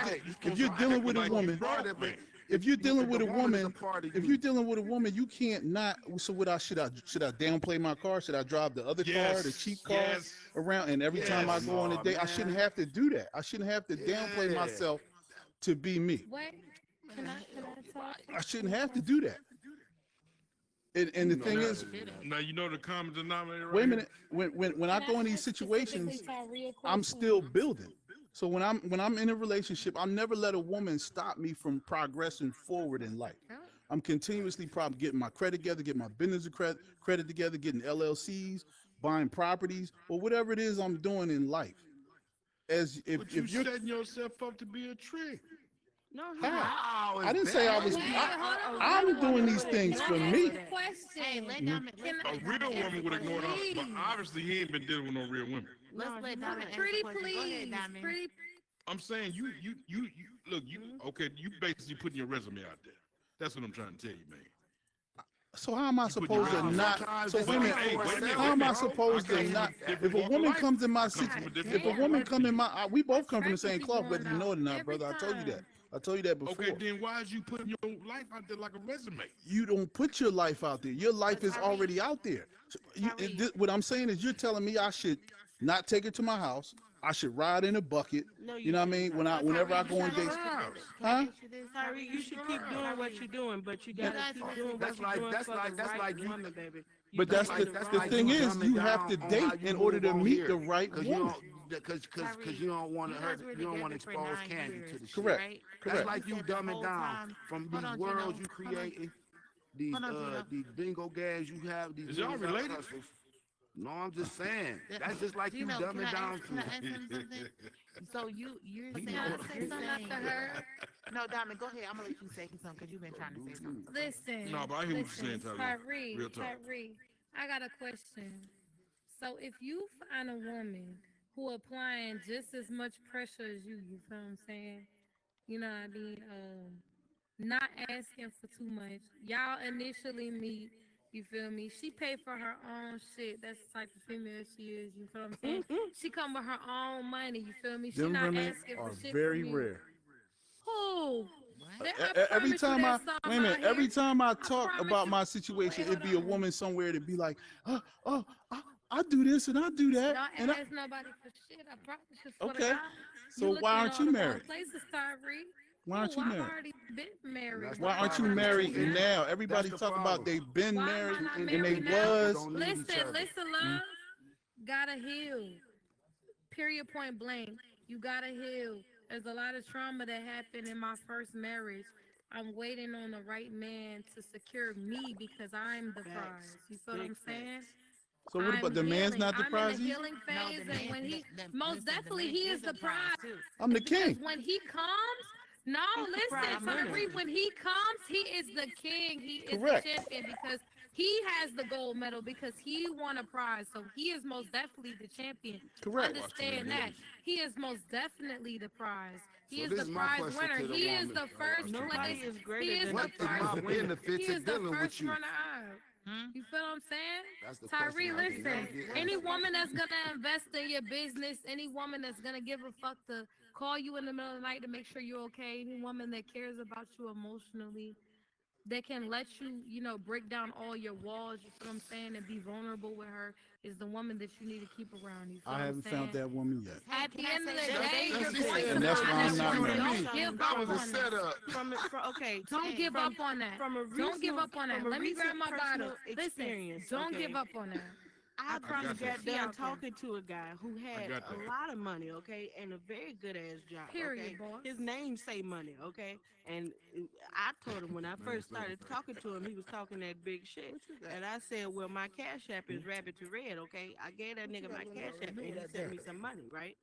Right. dealing with a Like, woman, brought it, but if you're dealing with a the woman is woman, part of if you. you're dealing with a woman, you can't not. So what? Should I downplay my car? Should I drive the other car, the cheap car yes. around? And every time I Yes. go on a Aw, date, I shouldn't man. have to do that. I shouldn't have to downplay Yeah. myself to be me. Wait, can I talk? I shouldn't have to do that. And the You know thing that. is, Now you know the common denominator. Right wait a here? minute. When I Can go in these ask situations, specifically Tyree a I'm question? still building. So when I'm in a relationship, I'll never let a woman stop me from progressing forward in life. I'm continuously probably getting my credit together, getting my business credit together, getting LLCs, buying properties, or whatever it is I'm doing in life. As But you if you're, setting yourself up to be a trick. No, How? Wow, I didn't is say I that- was. Wait, hold on. I'm doing these things Can for I ask me. a question? Hey, let Mhm. Diamond. Can let's I- A let real Diamond woman would answer ignore the that, but question. obviously he ain't been dealing with no real women. Let's No, let he's Diamond not. answer Pretty the question. Go ahead, please. Diamond. Pretty I'm saying you look, okay, you basically putting your resume out there. That's what I'm trying to tell you, man. So how am I You put supposed your to resume not? Sometimes So it's wait a minute. like, hey, wait a minute, How am I bro. supposed I to came not? from a If different a walk of woman life. comes in my I come situation, from a different if a walk of woman life come than in you. my, we both come from the That's same what you cloth, whether you going know it or not, every brother. I told you that. time. I told you that before. Okay, then why is you putting your life out there like a resume? You don't put your life out there. Your life is Tyree- already out there. So Tyree. what I'm saying is, you're telling me I should not take it to my house. I should ride in a bucket. No, You know what I mean? Whenever I go on dates, Can I huh? ask you this? Tyree, you should keep doing what you're doing, but you gotta guys keep are- doing what That's you're like- doing that's for like- the that's right like you- woman, baby. You But doing that's it the wrong like thing you is, dumbing you have to down on date how you in order to move on meet here. the right Cause you woman. don't, because Tyree, you don't want to you hurt, guys were you don't want to together for expose 9 Candy years, to the shit. Correct. right? That's Correct. like you said the dumbing whole down time- from Hold these on, worlds Gino. you Hold on. creating, these Hold on, Gino. these bingo games you have, these Is y'all little related? hustles. No, I'm just saying. That- That's just like you Gino, dumbing down can I to. ask him something? So you're Can saying, I you're say something after saying, her? no, Diamond, go ahead. I'm gonna let you say something because you've been trying to say something. Listen. No, but I hear what you're saying, listen, Tyree. Real talk. Tyree, I got a question. So if you find a woman who applying just as much pressure as you feel what I'm saying? You know what I mean? Not asking for too much. Y'all initially meet, you feel me? She pay for her own shit. That's the type of female she is, you feel what I'm saying? She come with her own money, you feel me? She Them not women asking are for shit very from you. rare. Who? There- I Every promise you time I there's some wait a minute, out here. every time I talk promise about you- my situation, Wait, it'd be a hold on. woman somewhere to be like, I do this and I do that, Don't and I, ask nobody for shit. I promise you. Swear to Okay. God. So why aren't looking you in all the wrong married? Places, Tyree. Why aren't you I've married? already been married. That's Why the aren't you problem. married Yeah. now? Everybody That's the talk about problem. they've been Why am I married not and they married now? was. Don't need each Listen, other. listen, love. Gotta heal. Period. Point blank. You gotta heal. There's a lot of trauma that happened in my first marriage. I'm waiting on the right man to secure me because I'm the Facts. prize. You feel what Big I'm saying? So what about the man's healing. not the I'm prize in the either? healing No, phase, the and man, when he the- most listen, the definitely man he is the prize. too. I'm the Because king. when he comes, no, He's the listen, prize winner. Tyree, when he comes, he is the king. He is Correct. the champion because he has the gold medal because he won a prize. So he is most definitely the champion. Correct. Understand that. He is most definitely the prize. He So is this the is my prize question winner. to the He is woman. the first Nobody place. is He greater is than What the is the prize my prize winner. benefit He to is the dealing with first you? runner up. Hmm? You feel what I'm saying? That's the Tyree, question I can never listen, get any answered. woman that's gonna invest in your business, any woman that's gonna give a fuck to call you in the middle of the night to make sure you're okay, any woman that cares about you emotionally, that can let you, break down all your walls, you feel what I'm saying, and be vulnerable with her, is the woman that you need to keep around. You feel I what I'm haven't saying? found that woman yet. At Can the I end of the say day, that? you're That's going it. to And that's find why I'm a not woman. married. Don't give That up was a on that. setup. Okay. Don't give from- up on that. From a Don't give recent- up on that. from a Let me grab recent my bottle. personal Listen, experience, don't okay? give up on that. I promise just you. got She done out there. talking to a guy who had got a that. lot of money, okay, and a very good ass job. Period, okay? boss. His name say money, okay, and I told him when I first started talking to him, he was talking that big shit, and I said, well, my cash app is rabbit to red, okay. I gave that nigga my cash app, and he sent me some money, right?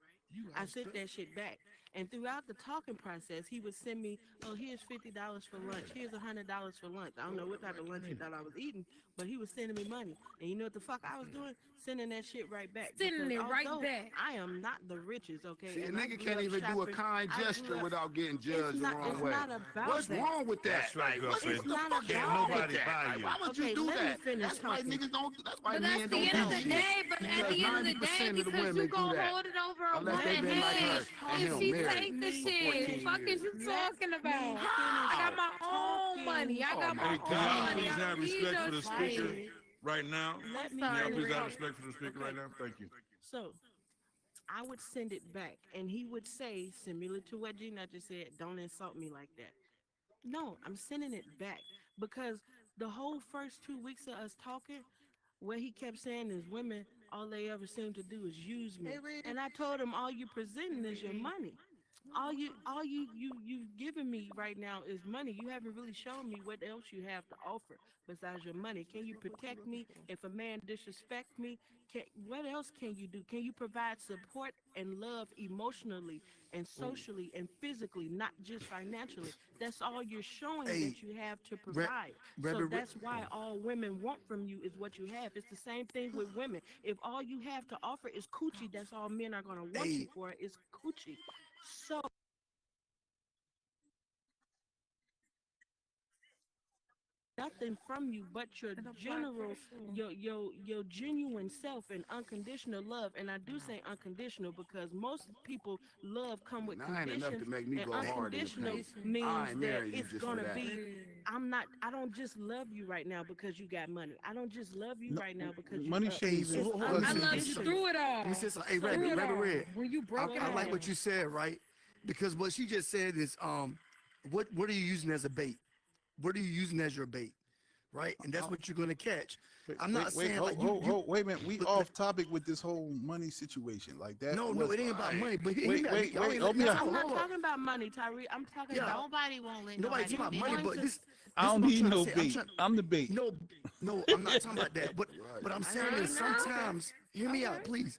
I sent that shit back. And throughout the talking process, he would send me, oh, here's $50 for lunch. Here's $100 for lunch. I don't know what type of lunch he thought I was eating, but he was sending me money. And you know what the fuck I was doing? Sending that shit right back. Sending Because it right although back. I am not the richest, okay? See, a and I nigga grew can't up even do a shopping- kind I grew gesture up- without getting judged the not- wrong it's way. not about What's that. wrong with that? That's right, Like, what girlfriend. the It's fuck not is about wrong that. with that? Buy Like, you. why would Okay, you do let me that? finish That's why talking. niggas don't. That's why But men that's the don't end do of the shit. day. But at Because the end of the 90% day, of the because women you do gonna that. hold it over a Unless they woman's been like head her and if him, she married take the for shit. 14 Fuck is years. you talking about? How? I got my own money. I got my Hey, own can y'all money. please I have don't need respect your for the shit. speaker right now? Let me Can y'all sorry, please have Rick. respect for the speaker right now? Thank you. So I would send it back, and he would say, similar to what Gina just said, don't insult me like that. No, I'm sending it back because the whole first 2 weeks of us talking, what he kept saying is women, all they ever seem to do is use me. And I told him, all you presenting is your money. You've given me right now is money. You haven't really shown me what else you have to offer besides your money. Can you protect me if a man disrespect me? What else can you do? Can you provide support and love emotionally and socially and physically, not just financially? That's all you're showing Hey, that you have to provide. So Reverend Rick- that's why all women want from you is what you have. It's the same thing with women. If all you have to offer is coochie, that's all men are gonna want you Hey. for is coochie. So nothing from you but your general, your genuine self and unconditional love. And I do say unconditional because most people love come with Now, ain't enough to conditions. make me And go hard in the unconditional paint. I means ain't that marrying you it's just for gonna that. be. I don't just love you right now because you got money. I don't just love you No, right now because money you, shouldn't it's even- hold on, I listen, love you listen. through it all. Let me say something. Hey, Through Reverend it Reverend all. Red, When you broke it I like all. what you said, right? Because what she just said is, what are you using as a bait? What are you using as your bait, right? And that's what you're gonna catch. I'm not saying hold, like you. wait a minute. We but- off topic with this whole money situation like that. No, it ain't about money. But hear Wait, me out. wait, Y'all wait, ain't hold me letting- out. I'm not hold on. talking about money, Tyree. I'm talking Yeah. about Nobody won't let Nobody nobody talking about be money, there. but this. I this don't what I'm need trying to no say. bait. I'm the bait. No, I'm not talking about that. But I'm saying is know. sometimes, hear me out, please.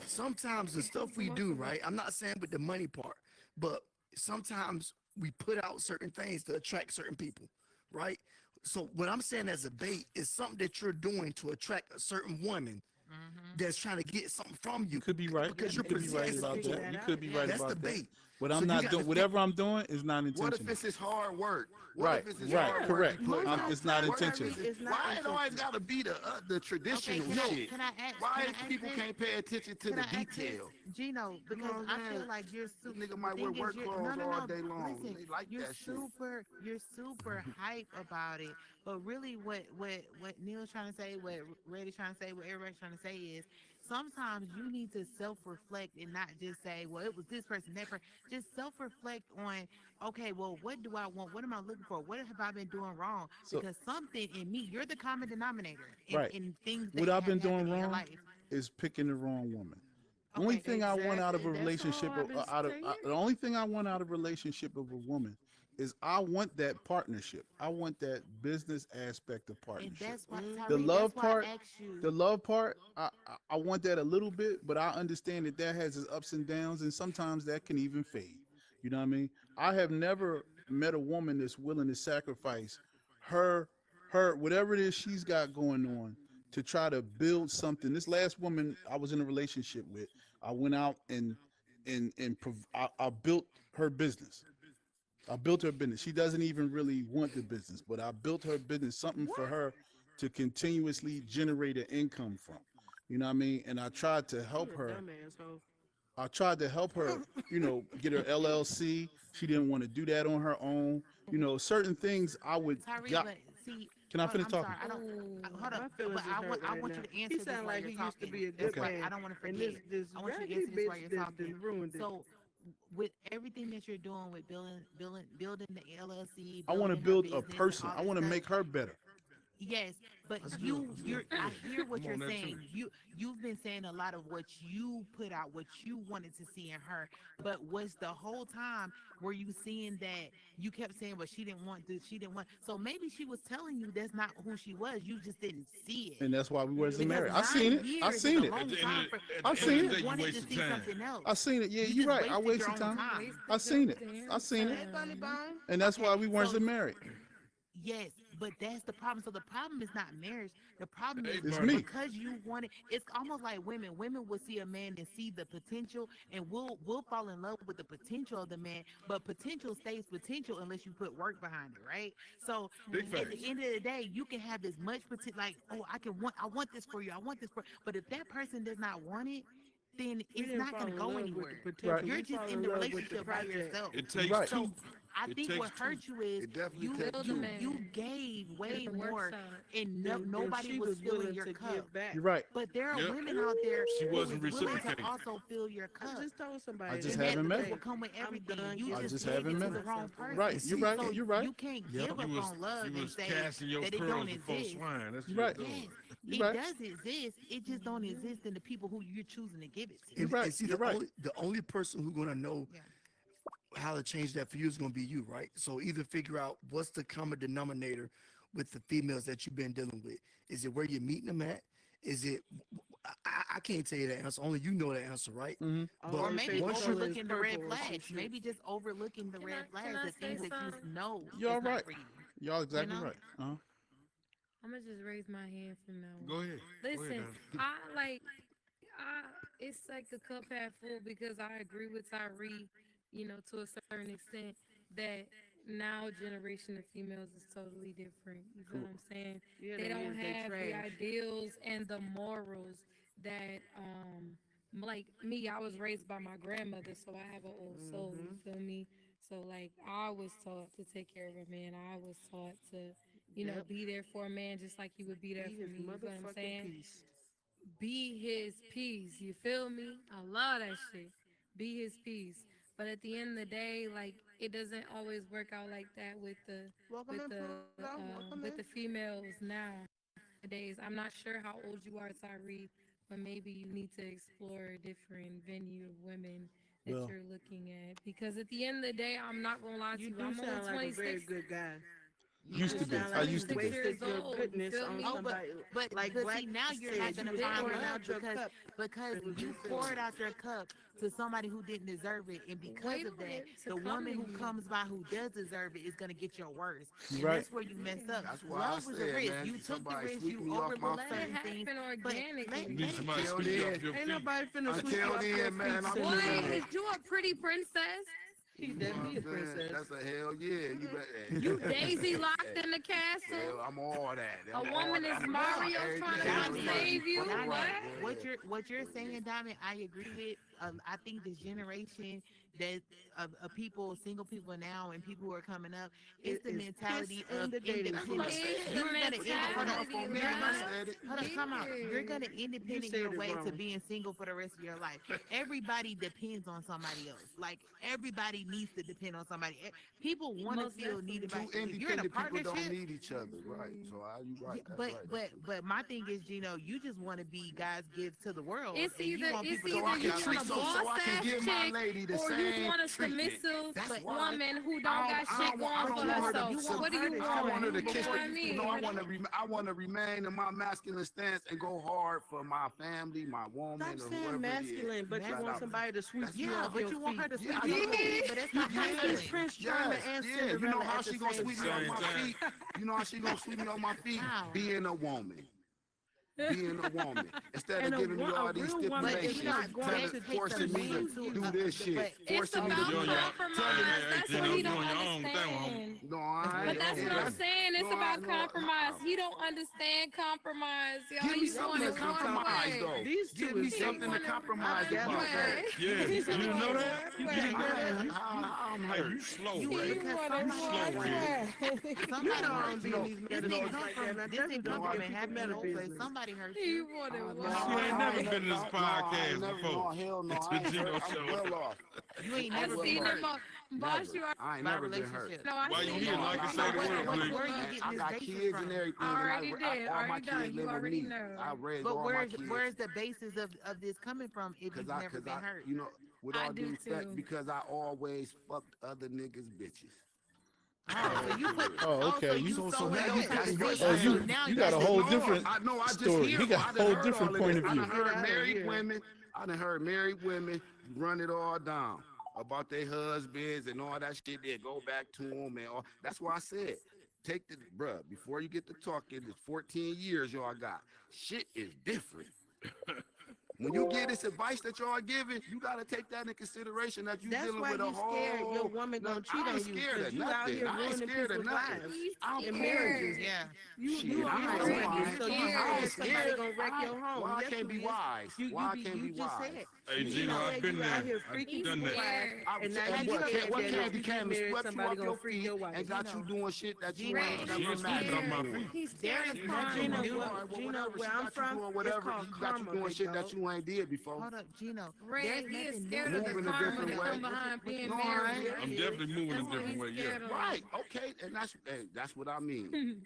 Sometimes the stuff we do, right? I'm not saying with the money part, but sometimes we put out certain things to attract certain people, right? So what I'm saying as a bait is something that you're doing to attract a certain woman that's trying to get something from you. You could be right. Because You you're could be right possessed about to that. it. You could be right That's the about that. bait. What So I'm you not gotta doing, think- whatever I'm doing is not What if intentional. it's his hard work? What Right, if it's his right, hard correct. Work he put out? It's not What if intentional. it's- It's not Why it always intentional. got to be the traditional can I- shit? can I ask- Why can I if ask people this? can't pay attention to Can the I ask this? detail? Gino, because what I'm I feel saying? like you're This super. nigga might wear work clothes all day long. Listen, They like you're that shit. you're super hype about it. But really, what Neil's trying to say, what Reddy's trying to say, what everybody's trying to say is, sometimes you need to self-reflect and not just say, well, it was this person, that person. Just self-reflect on, okay, well, what do I want? What am I looking for? What have I been doing wrong? So Because something in me, you're the common denominator in, right, in things that what I've have been happened doing in your wrong life. is picking the wrong woman. The only Okay. thing I want out of a Exactly. That's relationship all I've been saying. the only thing I want out of a relationship of a woman is I want that partnership. I want that business aspect of And partnership. that's why, The Tyree, love that's why part, I asked you. the love part, I want that a little bit, but I understand that that has its ups and downs, and sometimes that can even fade. You know what I mean? I have never met a woman that's willing to sacrifice her, whatever it is she's got going on to try to build something. This last woman I was in a relationship with, I went out I built her business. I built her business. She doesn't even really want the business, but I built her business, something for her to continuously generate an income from. You know what I mean? And I tried to help You're a her. dumb asshole. I tried to help her, get her LLC. She didn't want to do that on her own. Certain things I would Tyree, got. but see, Can I hold on, finish I'm talking? sorry. I don't. Hold My up, feelings but is I want hurt right you now. to He answer this sound while like you're he used to talking. be a That's good why man. I don't want to And forget. this I want you to raggedy answer this while bitch you're that talking. ruined it. So, with everything that you're doing with building the LLC, I want to building her build a business, and person. all I that want to stuff. make her better. Yes, but That's you, good. That's you're. good. I hear what I'm you're on that too. saying. You've been saying a lot of what you put out, what you wanted to see in her. But was the whole time were you seeing that you kept saying, "Well, she didn't want this, she didn't want." So maybe she was telling you that's not who she was. You just didn't see it. And that's why we wasn't Because married. I 9 seen it. I years is seen a it. long At the end time of for. the, at I've the But end seen of you the it. day, you wanted to wasted see time. something else. I seen it. Yeah, You you're just right. I wasted your wasted own time. time. I seen it. I seen Hey, it. Bunny Bone. And that's Okay, why we so weren't married. yes, but that's the problem. So the problem is not marriage. The problem Hey, is It's Barney. me. because you want it. It's almost like women. Women will see a man and see the potential, and we'll fall in love with the potential of the man. But potential stays potential unless you put work behind it, right? So Big at facts. the end of the day, you can have as much potential. Like, oh, I want this for you. I want this for. But if that person does not want it, then We it's didn't not fall going to in go love with anywhere. the potential. You're We just fall in in the love with the relationship by project. yourself. It takes Right. So two. I It think takes what hurt two. you is It definitely you takes Build a two. man. you gave way At the more, workshop. and Then nobody she was filling willing your to cup. give back. You're right. But there are Yep. women out there She who wasn't is willing to reciprocating. also fill your I cup. just told somebody. I just And haven't that, met that her. will come with I'm everything. done You giving just just gave haven't it met to the her. wrong person. Right. And You're see, right. So You're right. you can't Yep. give up on love You and was say casting your that it pearls don't before exist. swine. That's what You're right. you're Yes, doing. You're it right. does exist. It just don't exist in the people who you're choosing to give it to. You're And, right. and see, You're right. the only person who's gonna know Yeah. how to change that for you is gonna be you, right? So either figure out what's the common denominator with the females that you've been dealing with. Is it where you're meeting them at? Is it? I can't tell you the answer. Only you know the answer, right? Mm-hmm. But Or All maybe favorite once you- color is overlooking the red purple or some flags. shit. Maybe just overlooking the Can red I flags, the say things that you something? know You're is not right. for you. Y'all exactly know? right. Uh-huh. I'm gonna just raise my hand from now on. Go ahead. Go ahead, Listen, Donna. it's like the cup half full because I agree with Tyree, to a certain extent that now generation of females is totally different. You feel what I'm saying? Yeah, They don't they have the trash. ideals and the morals that like me, I was raised by my grandmother, so I have an old soul, you feel me? So like I was taught to take care of a man. I was taught to, Yep. be there for a man just like he would be there Be for his me. You feel what I'm motherfucking saying? piece. Be his peace. You feel me? I love that shit. Be his peace. But at the end of the day, like it doesn't always work out like that with the Welcome in, Pluto. Welcome with in. the females nowadays. I'm not sure how old you are, Tyree, but maybe you need to explore a different venue of women that Well- you're looking at. Because at the end of the day, I'm not gonna lie to You you. do I'm only sound like a very 26. good guy. Used to be. Sound I like you used to be. wasted 26 your years old, you goodness feel on me? Oh, somebody. But Like but Black see, now you're said, not you gonna was find pouring love out your cup. because It was you refilled. poured out your cup to somebody who didn't deserve it, and because Wait of a that, minute, to the come woman to who you. comes by who does deserve it is gonna get your worst. And Right. that's where you mess up. That's why Love I was a said, risk. man, You took the somebody risk. sweep You me off my overlooked Let feet. it certain things. happen But organically. You need somebody to Until sweep you then- off your Ain't feet. nobody finna sweep Until you off your then, man, I'm feet. just Boy, saying. is you a pretty princess? He's You know definitely a what I'm saying? princess. That's a hell yeah. You better. You Daisy locked in the castle? Hell, I'm all that. A I'm all woman that. is Mario Everything trying to else come is save you? fucking Diamond, What? right. what you're saying, Diamond, I agree with. I think this generation that of people, single people now, and people who are coming up. It's the It's mentality piss in of the dating pool. independence. It's the You're gonna mentality, Hold on, come on. You're gonna independent said your it way to wrong. being single for the rest of your life. Everybody depends on somebody else. Like everybody needs to depend on somebody. People want to Most feel needed by. Two If you're in a independent people don't partnership, need each other, right? So you right. yeah, That's but right. That's true. but my thing is, Gino, you just want to be God's gift to the world. It's and you either want it's people to So I either can you walk treat want a so boss I can ass give my chick lady the or same you want a treatment. submissive That's why woman who I don't got shit I going don't for want her to. herself. What do you I I want? want her to You kiss know the, what I mean? no, I want to remain in my masculine stance and go hard for my family, my woman, Stop or saying whoever masculine, but you Flat want out. somebody to sweep That's you Yeah, off but your you want her feet. to Yeah, sweep I you, know. but that's not Yeah. masculine. Prince Charming and You Cinderella know how at she the gonna same sweep me time. off my feet? You know how she gonna sweep me off my feet? How? Being a woman. Being a woman. Instead And of a giving me wo- all a these real woman is stipulations, not going telling- to take forcing me to submission do to- this shit. but It's Forcing me about to do that. compromise. That's what he don't Gino, your own thing, homie. understand. No, I But that's what I'm saying. It's No, about no, compromise. He don't understand compromise. Y'all, Give me he's something going to one compromise, way. though. These Give two me is something to going compromise one about. way. Yeah, you didn't know that? You didn't know that? I'm Hey, hurt. you slow, You Ray. because wanna somebody- slow, Ray. Somebody You know hurt I'm you. being these This medicines didn't come like from that, and I this didn't definitely come don't from a give happy people old better place. business. Somebody hurt He you. wanted No, one. She ain't I never ain't been in this no, I podcast ain't never, before. no, hell no. It's I ain't the Gino hurt. I'm Show. well off. You ain't I never Well, been seen hurt. him on Boss. Never. You are. I ain't By never been hurt. relationship. No, I Why you seen here? him. Like I on- said, What- the word, what- please. where you I getting this got basis kids from? and everything. I already and did. all my Already done. kids You live with already me. know. I raised But all my kids. where's the basis of this coming from if you've never been hurt? you know, with I all do due respect, too. because I always fucked other niggas' bitches. Oh, so you put Oh, so okay. you You- So sowing now those you got seeds. it. So Oh, you now you got a whole No, different I know. I just story. hear. He got I a done whole heard different all point of of this. I view. done heard Get outta married here. women. I done heard married women run it all down about their husbands and all that shit. They go back to them and all. That's why I said, take the bruh before you get to talking. It's 14 years y'all got. Shit is different. When you get this advice that y'all giving, you gotta take that in consideration that you That's dealing why with a you scared your whole. woman No, gonna cheat I on ain't you scared because of you out nothing. here I ain't ruining scared of people's nothing. lives I'm and scared. marriages. Yeah. You Shit, you I out ain't here no ruining wise. so you Yeah. I scared ain't somebody scared. gonna wreck your home. Why I Yes, can't be you is. wise? Why I can't you be just wise? said. Hey, You Gino, said I've been you out there. here I've freaking done people's that. lives, I, and now and you what scared what that candy if you came get and married, swept you somebody off gonna your free feet your wife. and got you Gino. doing shit that you Gino. ain't She never ain't sweeping off my imagined. feet. He's There scared is of nothing Gino, new. karma. well, Gino, Whatever where she I'm got you from, doing, it's whatever called she got you karma, doing big shit dog. that you ain't did before. Hold up, Gino. Red, There's he is nothing scared new. of the Moving a karma different that way. come behind being No, I married. ain't. I'm definitely moving a That's what different he's way, yeah. scared of. Right, okay, and that's what I mean.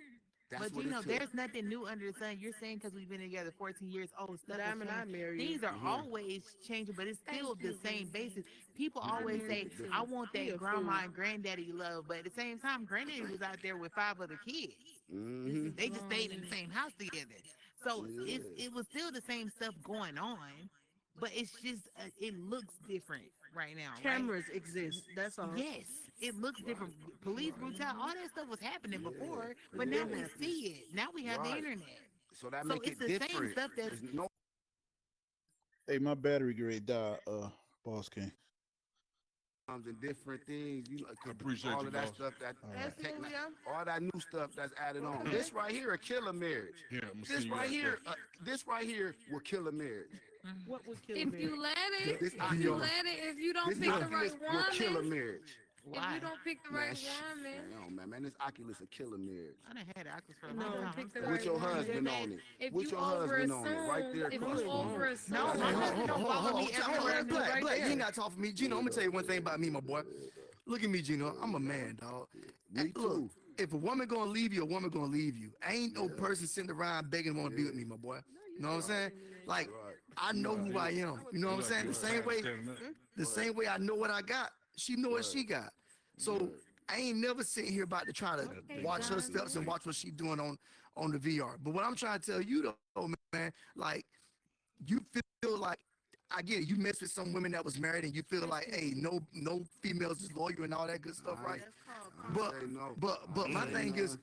That's But what Gino, it took. there's nothing new under the sun. You're saying because we've been together 14 years. Oh, stuff has Diamond, I changed. marry you. Things are always changing, but it's still the same basis. People always say, "I want He a that grandma fool. and granddaddy love," but at the same time, granddaddy was out there with 5 other kids. Hmm. They just stayed in the same house together. So it was still the same stuff going on, but it's just it looks different right now. Right? Cameras exist. That's all. Yes, it looks different. Police brutality, all that stuff was happening before, but now we see it. Now we have the Right. internet. So that So make it's it the same different. stuff that's There's no Hey, my battery grade died, Boss King. times and different things. You know, 'cause Appreciate all you, of that boss. stuff that All right. That's it, Leo. all that new stuff that's added on. This right here a kill a marriage. Here, I'm gonna This see you right right here, there. this right here will kill a marriage. What would kill If me? you let it, This if you let it, if you don't This pick the Oculus right will kill a woman, marriage. if why. you don't pick the Man, right shit, woman, man, this Oculus will kill a marriage. I done had Oculus for a No, long time. pick the I'm right With your woman. husband on it. if With you your husband on it, right there if you across from you. overassume, No, my husband don't follow me everywhere. I'm Black, right Black, you there. ain't got to talk for me. Gino, I'm going to tell you one thing about me, my boy. Look at me, Gino. I'm a man, dog. Me Look, too. if a woman going to leave you, a woman going to leave you. Ain't no person sitting around begging want to be with me, my boy. You know what I'm saying? Like, Right. I know who I am. You know what I'm saying? The same way I know what I got, she know what she got. So I ain't never sitting here about to try to watch her steps and watch what she doing on the VR. But what I'm trying to tell you though, man, like you feel like I get it. You mess with some women that was married and you feel like, hey, no females is loyal and all that good stuff, right? But Say no. but my thing is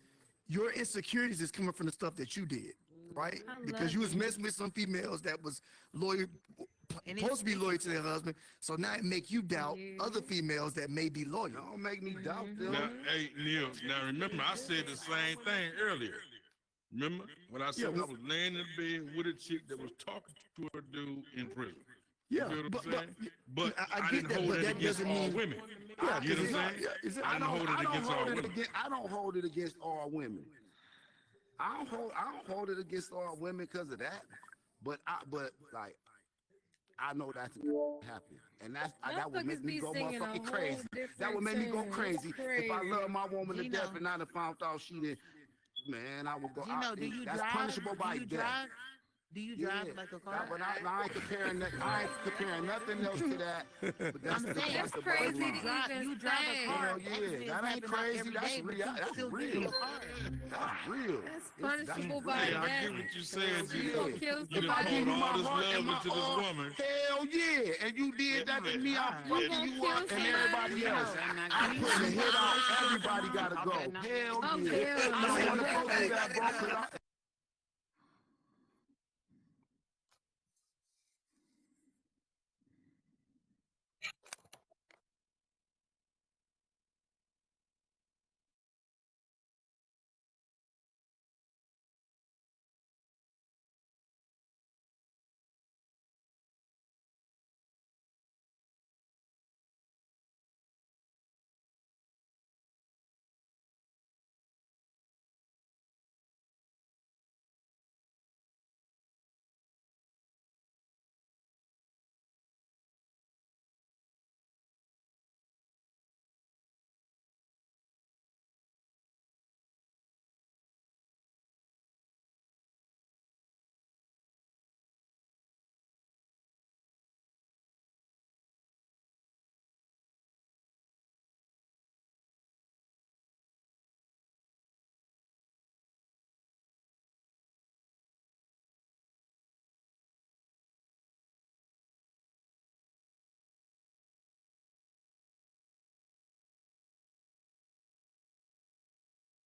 your insecurities is coming from the stuff that you did, right? I Because love you was it. messing with some females that was loyal, And supposed to be it's- loyal to their husband. So now it make you doubt other females that may be loyal. Don't make me doubt them. Now, hey, Neil, now remember, I said the same thing earlier. Remember when I said Yeah, I was laying in bed with a chick that was talking to a dude in prison? Yeah, feel what I'm but saying? But I I get didn't that, hold but it that against doesn't all mean- women. yeah, You know because what I'm saying? I didn't hold it against all women. I don't hold it against all women. I don't hold it against all women because of that. But like I know that's happen, and that would make Motherfuckers me be go singing a motherfucking whole crazy. That different would make me go tune. It's crazy if I love my woman to death Gino. and I done found out she did. Man, I would go. Gino, do you that's drive? punishable by do you death. drive? Do you drive Yeah, like a car? but I ain't comparing that. I ain't comparing nothing else to that. But that's I'm the, saying, that's the crazy bottom to line. even You drive a say. car. Hell yeah, accidents that ain't happen crazy. every That's day, but real. you That's still get real. in a car. That's real. That's That's punishable real. by Yeah, I death. get what you're saying, You Gino. gonna kill You If I done give poured you my all this heart love and my into this all, woman. hell yeah, and you did that to me, I'm You fucking gonna you kill up and somebody? everybody else. I'm putting a hit out. Everybody gotta go. Hell Oh, yeah. hell I don't no. want to go through that, bro. 'Cause